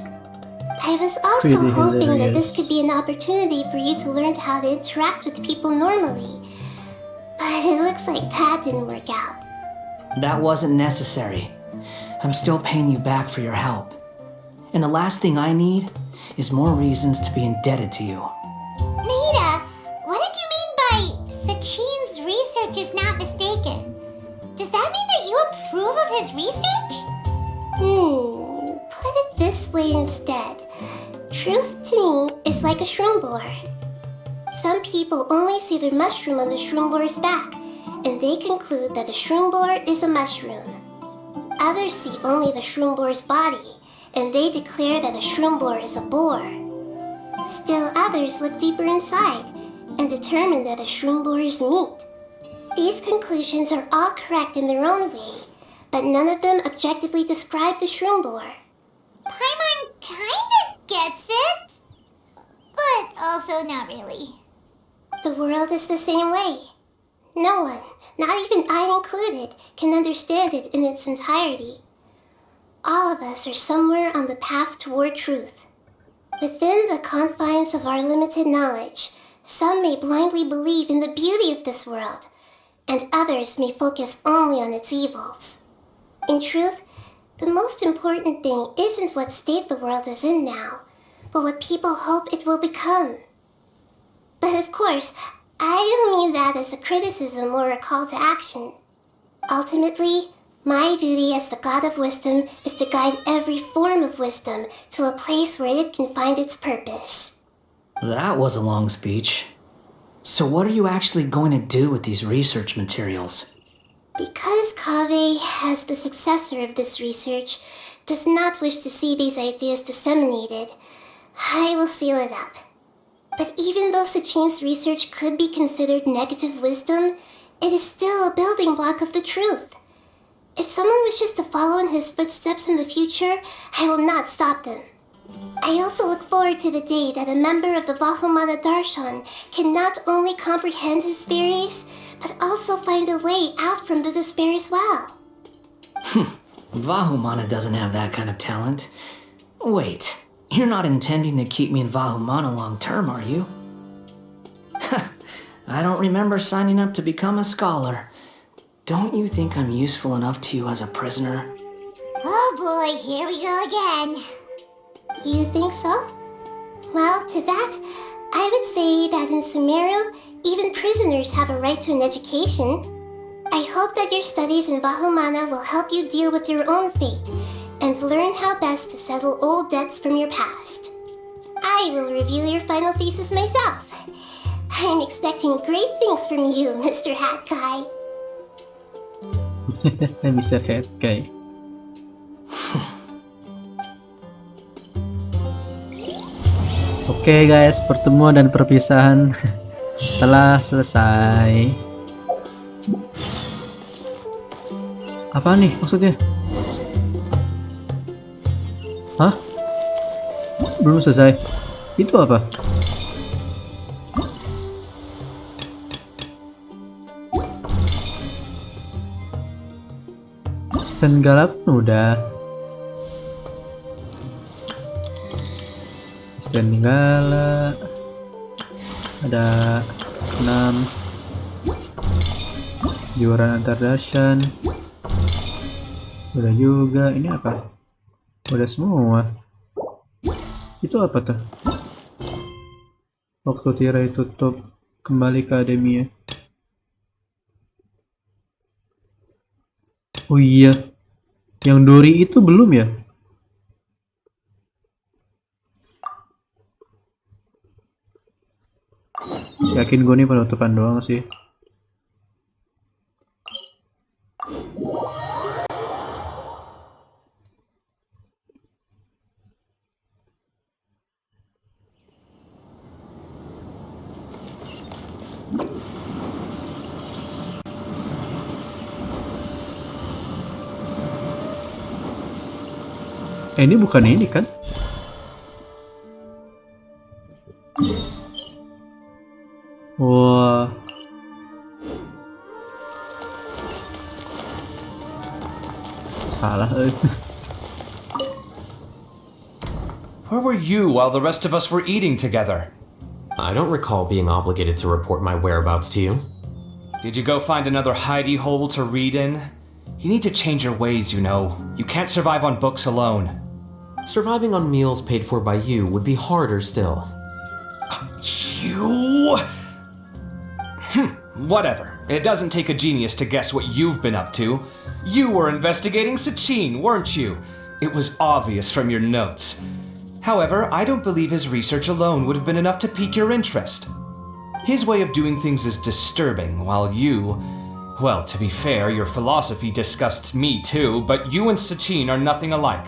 I was also hoping that this could be an opportunity for you to learn how to interact with people normally. But it looks like that didn't work out. That wasn't necessary. I'm still paying you back for your help. And the last thing I need is more reasons to be indebted to you. Nita, what did you mean by Sachin's research is not mistaken? Does that mean that you approve of his research? Put it this way instead. Truth to me is like a shroom borer. Some people only see the mushroom on the shroom borer's back, and they conclude that the shroom borer is a mushroom. Others see only the shroom borer's body, and they declare that the shroom borer is a boar. Still others look deeper inside, and determine that the shroom borer is meat. These conclusions are all correct in their own way, but none of them objectively describe the shroom borer. Paimon kinda gets it, but also not really. The world is the same way. No one, not even I included, can understand it in its entirety. All of us are somewhere on the path toward truth. Within the confines of our limited knowledge, some may blindly believe in the beauty of this world, and others may focus only on its evils. In truth, the most important thing isn't what state the world is in now, but what people hope it will become. But of course, I don't mean that as a criticism or a call to action. Ultimately, my duty as the God of Wisdom is to guide every form of wisdom to a place where it can find its purpose. That was a long speech. So what are you actually going to do with these research materials? Because Kaveh, as the successor of this research, does not wish to see these ideas disseminated, I will seal it up. But even though Sachin's research could be considered negative wisdom, it is still a building block of the truth. If someone wishes to follow in his footsteps in the future, I will not stop them. I also look forward to the day that a member of the Mahkota Darshan can not only comprehend his theories, but also find a way out from the despair as well. Vahumana doesn't have that kind of talent. Wait, you're not intending to keep me in Vahumana long term, are you? I don't remember signing up to become a scholar. Don't you think I'm useful enough to you as a prisoner? Oh boy, here we go again. You think so? Well, to that, I would say that in Sumeru, even prisoners have a right to an education. I hope that your studies in Vahumana will help you deal with your own fate and learn how best to settle old debts from your past. I will review your final thesis myself. I'm expecting great things from you, Mr. Hat Guy. Mr. Hat Guy. Oke guys, pertemuan dan perpisahan telah selesai. Apa nih maksudnya? Hah? Belum selesai? Itu apa? Stand galak udah. Stand galak. Ada 6. Kejuaraan Antar Darshan. Udah juga. Ini apa? Udah semua. Itu apa tuh? Waktu tirai tutup, kembali ke akademia. Oh iya, yang Dori itu belum ya? Yakin gue nih penutupan doang sih. Ini bukan ini kan? Wah. Salah. Where were you while the rest of us were eating together? I don't recall being obligated to report my whereabouts to you. Did you go find another hidey hole to read in? You need to change your ways, you know. You can't survive on books alone. Surviving on meals paid for by you would be harder still. You? Whatever. It doesn't take a genius to guess what you've been up to. You were investigating Sachin, weren't you? It was obvious from your notes. However, I don't believe his research alone would have been enough to pique your interest. His way of doing things is disturbing, while you... Well, to be fair, your philosophy disgusts me too, but you and Sachin are nothing alike.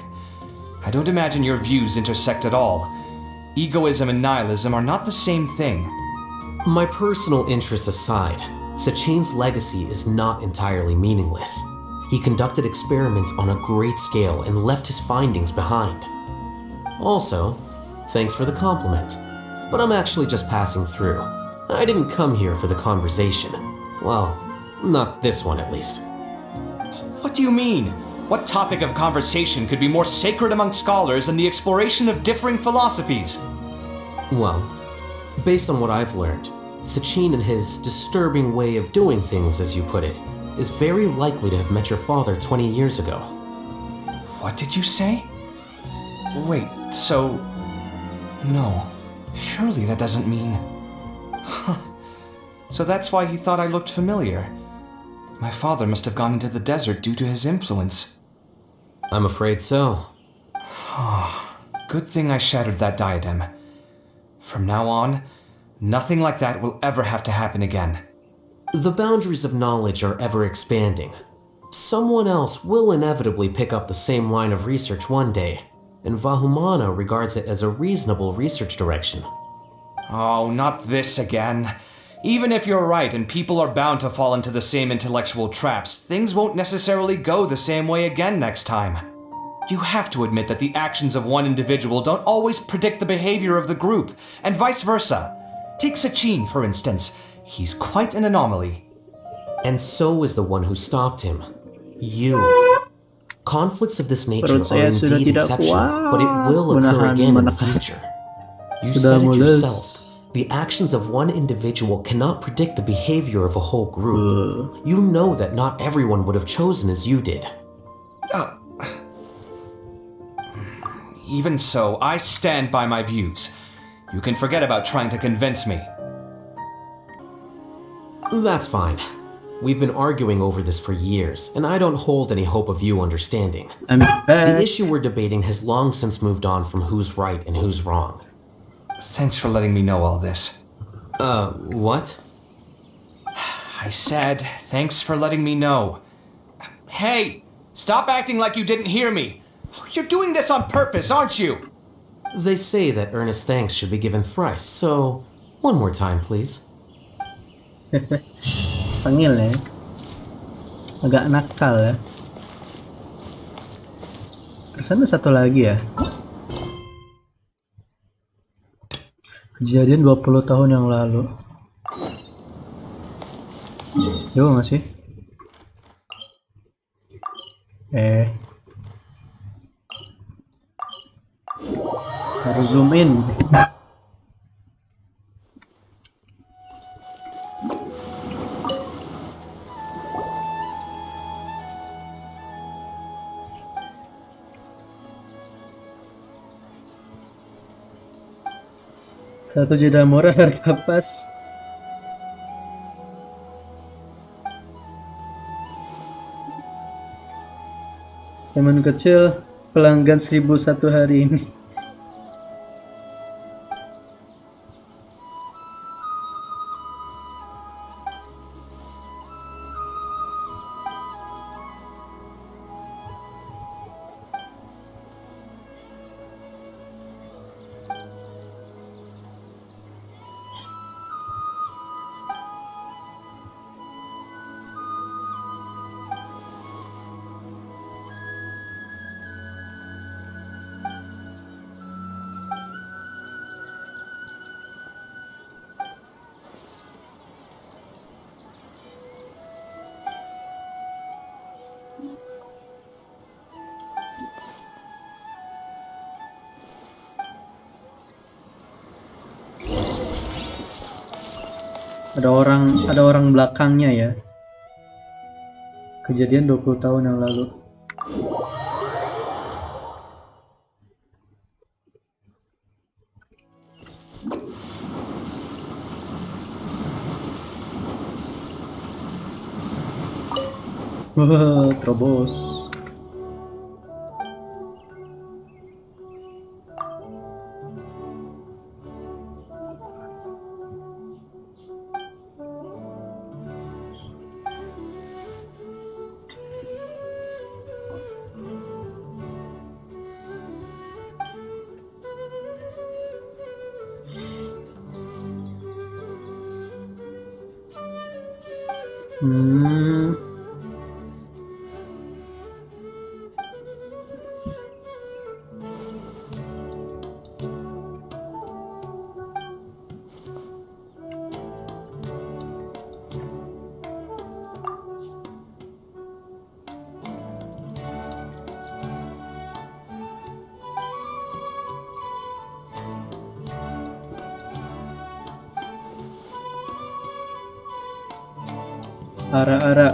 I don't imagine your views intersect at all. Egoism and nihilism are not the same thing. My personal interests aside, Sachin's legacy is not entirely meaningless. He conducted experiments on a great scale and left his findings behind. Also, thanks for the compliment, but I'm actually just passing through. I didn't come here for the conversation. Well, not this one at least. What do you mean? What topic of conversation could be more sacred among scholars than the exploration of differing philosophies? Well, based on what I've learned, Sachin and his disturbing way of doing things, as you put it, is very likely to have met your father 20 years ago. What did you say? Wait, so... No. Surely that doesn't mean... Huh. So that's why he thought I looked familiar. My father must have gone into the desert due to his influence. I'm afraid so. Good thing I shattered that diadem. From now on, nothing like that will ever have to happen again. The boundaries of knowledge are ever expanding. Someone else will inevitably pick up the same line of research one day, and Vahumana regards it as a reasonable research direction. Oh, not this again. Even if you're right and people are bound to fall into the same intellectual traps, things won't necessarily go the same way again next time. You have to admit that the actions of one individual don't always predict the behavior of the group, and vice versa. Take Sachin, for instance. He's quite an anomaly. And so is the one who stopped him. You. Conflicts of this nature Perut saya are sudah indeed tidak exceptional, but it kuat will occur again in the future. You Sudah said it mules. yourself. The actions of one individual cannot predict the behavior of a whole group. You know that not everyone would have chosen as you did. Even so, I stand by my views. You can forget about trying to convince me. That's fine. We've been arguing over this for years, and I don't hold any hope of you understanding. The issue we're debating has long since moved on from who's right and who's wrong. Thanks for letting me know all this. What? I said, thanks for letting me know. Hey, stop acting like you didn't hear me. You're doing this on purpose, aren't you? They say that earnest thanks should be given thrice, so one more time, please. Panggil ya. Agak nakal ya. Sana satu lagi ya. Kejadian 20 tahun yang lalu. Yo nggak sih? Harus zoom in. Satu jeda murah harga pas. Teman kecil pelanggan 1001 hari ini. Ada orang belakangnya ya. Kejadian 20 tahun yang lalu. Wah, terobos. Ara-ara.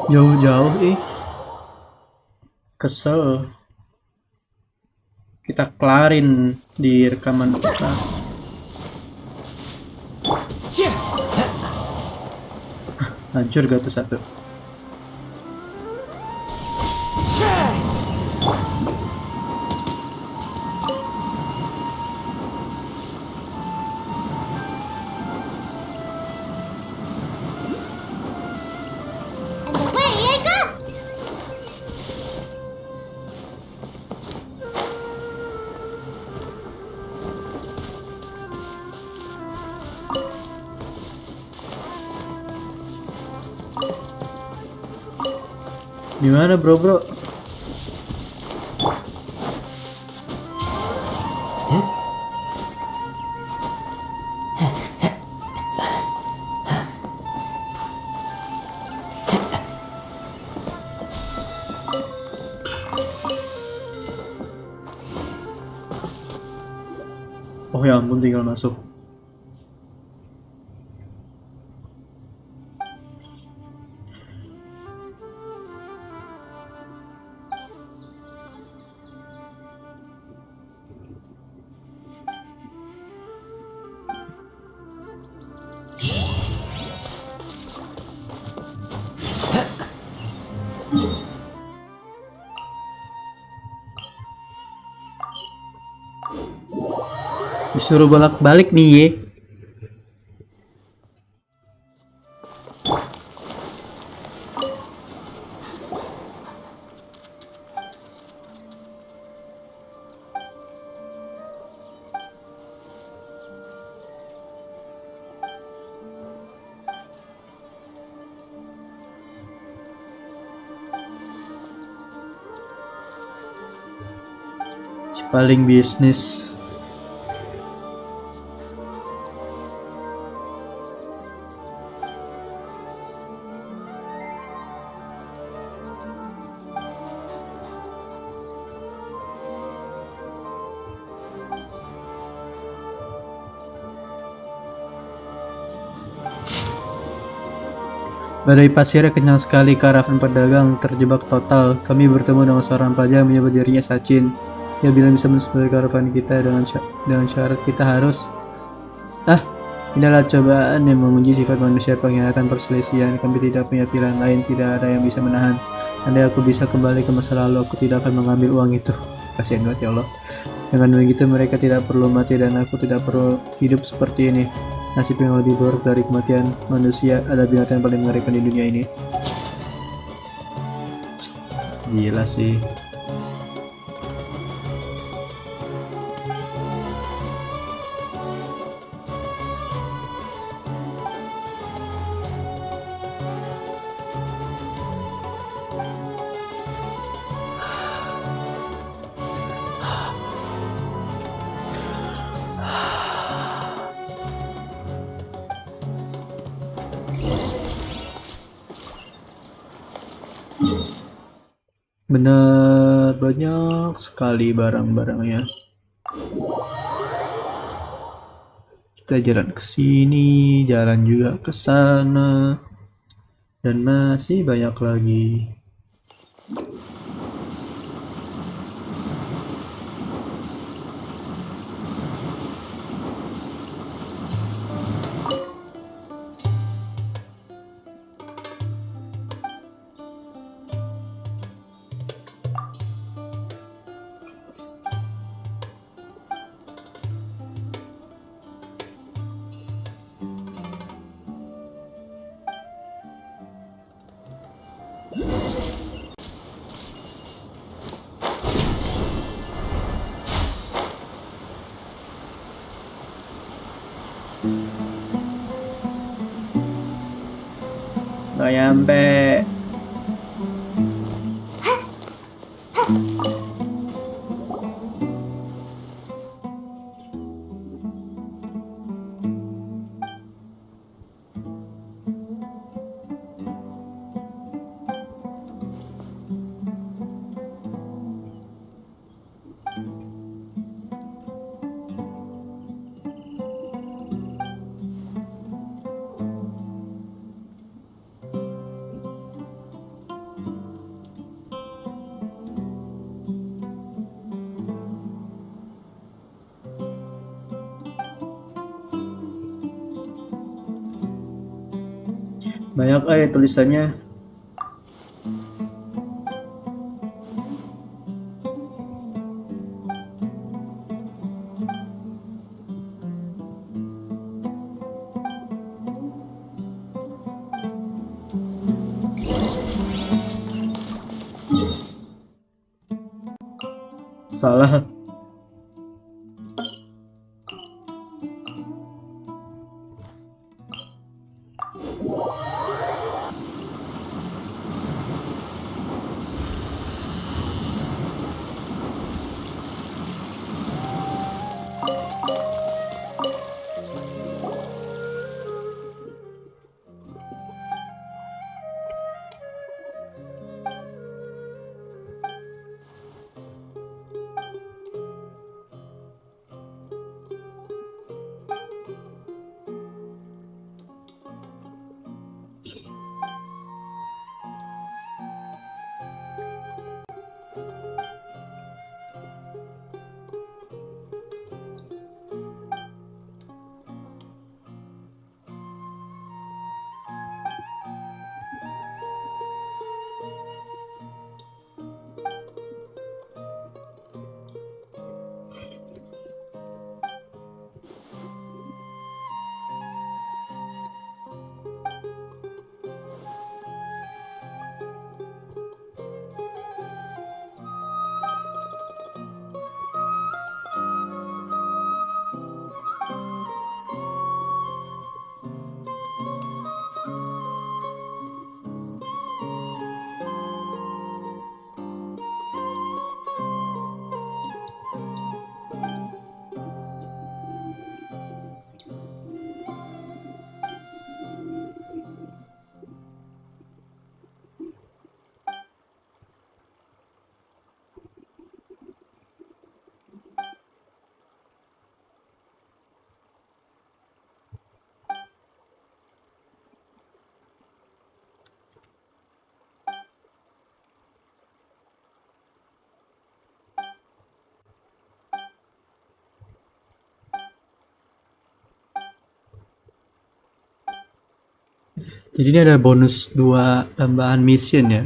Jauh-jauh kesel. Kita kelarin di rekaman kita. Hancur gak tuh satu. And away I go! Gimana bro? Oh ya ampun, tinggal masuk. Disuruh bolak-balik nih ye. Paling bisnis. Badai pasirnya kencang sekali, karavan pedagang terjebak total. Kami bertemu dengan seorang pelajar yang menyebut dirinya Sachin. Dia bilang bisa mensupply karavan kita dengan syarat kita harus ini adalah cobaan yang menguji sifat manusia, pengkhianatan, perselisihan. Kami tidak punya pilihan lain, tidak ada yang bisa menahan. Andai aku bisa kembali ke masa lalu, aku tidak akan mengambil uang itu. Kasihan banget ya Allah. Dengan begitu mereka tidak perlu mati dan aku tidak perlu hidup seperti ini. Nasib yang lebih buruk dari kematian manusia ada binatang yang paling mengerikan di dunia ini. Gila sih. Benar, banyak sekali barang-barangnya. Kita jalan ke sini, jalan juga ke sana, dan masih banyak lagi. Nggak nyampe. Banyak tulisannya. Salah. Jadi ini ada bonus 2 tambahan mission ya.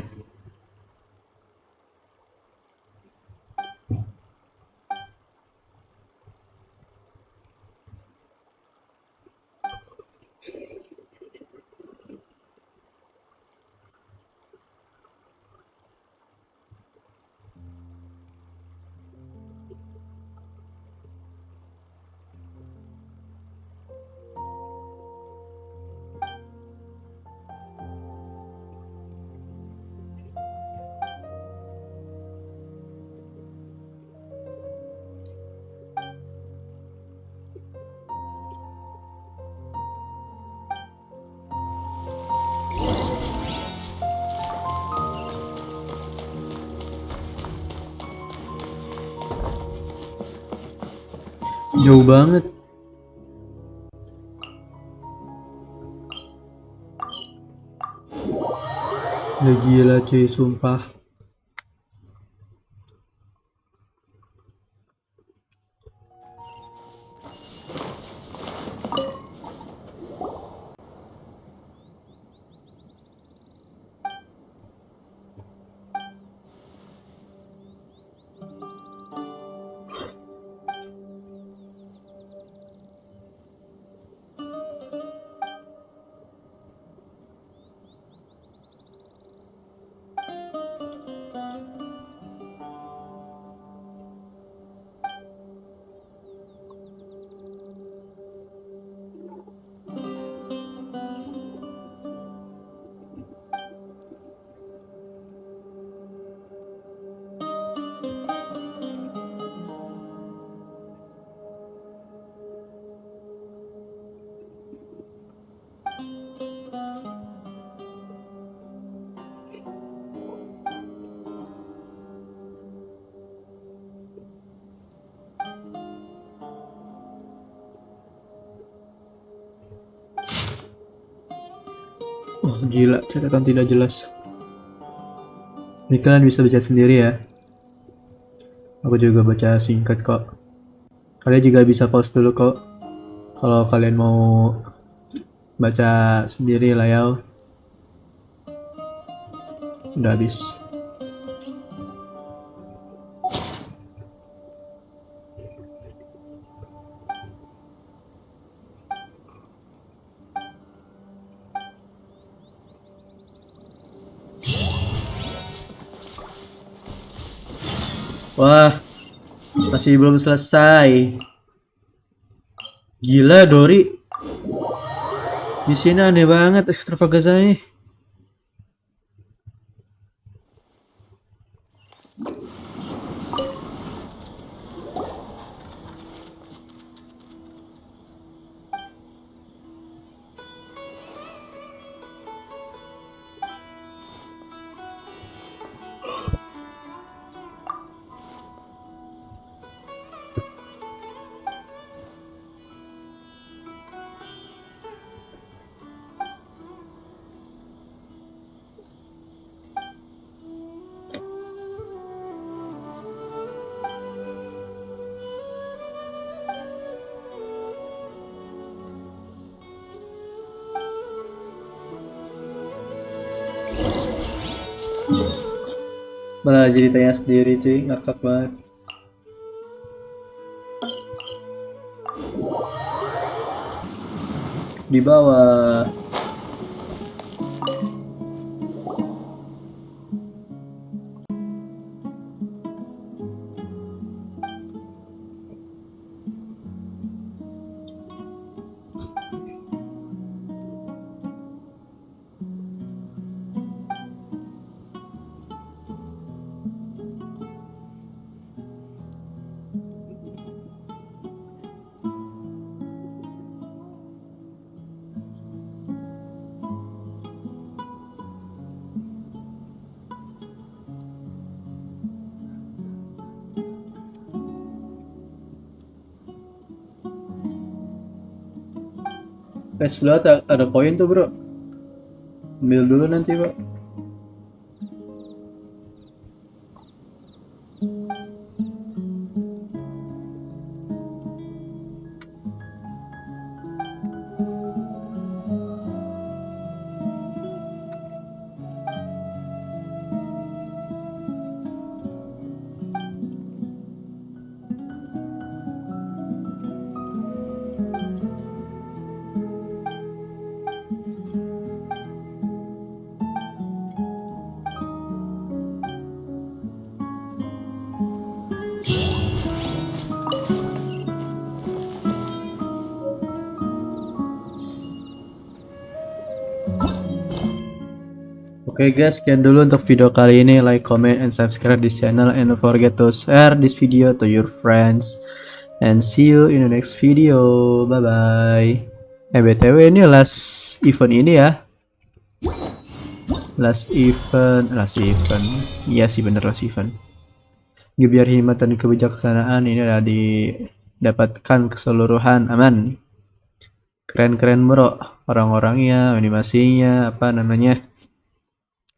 Jauh banget. Udah gila cuy, sumpah. Oh gila, catatan tidak jelas. Ini kalian bisa baca sendiri ya. Aku juga baca singkat kok. Kalian juga bisa pause dulu kok. Kalau kalian mau baca sendiri lah ya. Udah habis. Wah, masih belum selesai. Gila Dori. Di sini aneh banget ekstravaganzanya. Malah jadi tanya sendiri cuy, ngakak banget. Di bawah. Sebelah ada koin tuh bro, ambil dulu nanti pak. Oke guys, sekian dulu untuk video kali ini. Like, comment, and subscribe this channel, and don't forget to share this video to your friends. And see you in the next video. Bye bye. BTW ini last event ini ya. Last event. Iya sih bener last event. Biar hikmat dan kebijaksanaan ini udah didapatkan keseluruhan aman. Keren-keren bro, orang-orangnya, animasinya, apa namanya,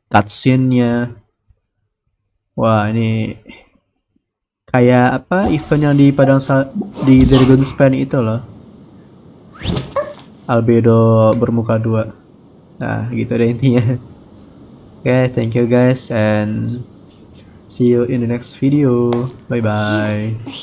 cutscene-nya. Wah ini kayak apa event yang di di Dragon Span itu loh, albedo bermuka dua. Nah gitu deh intinya. Oke, thank you guys and see you in the next video. Bye bye.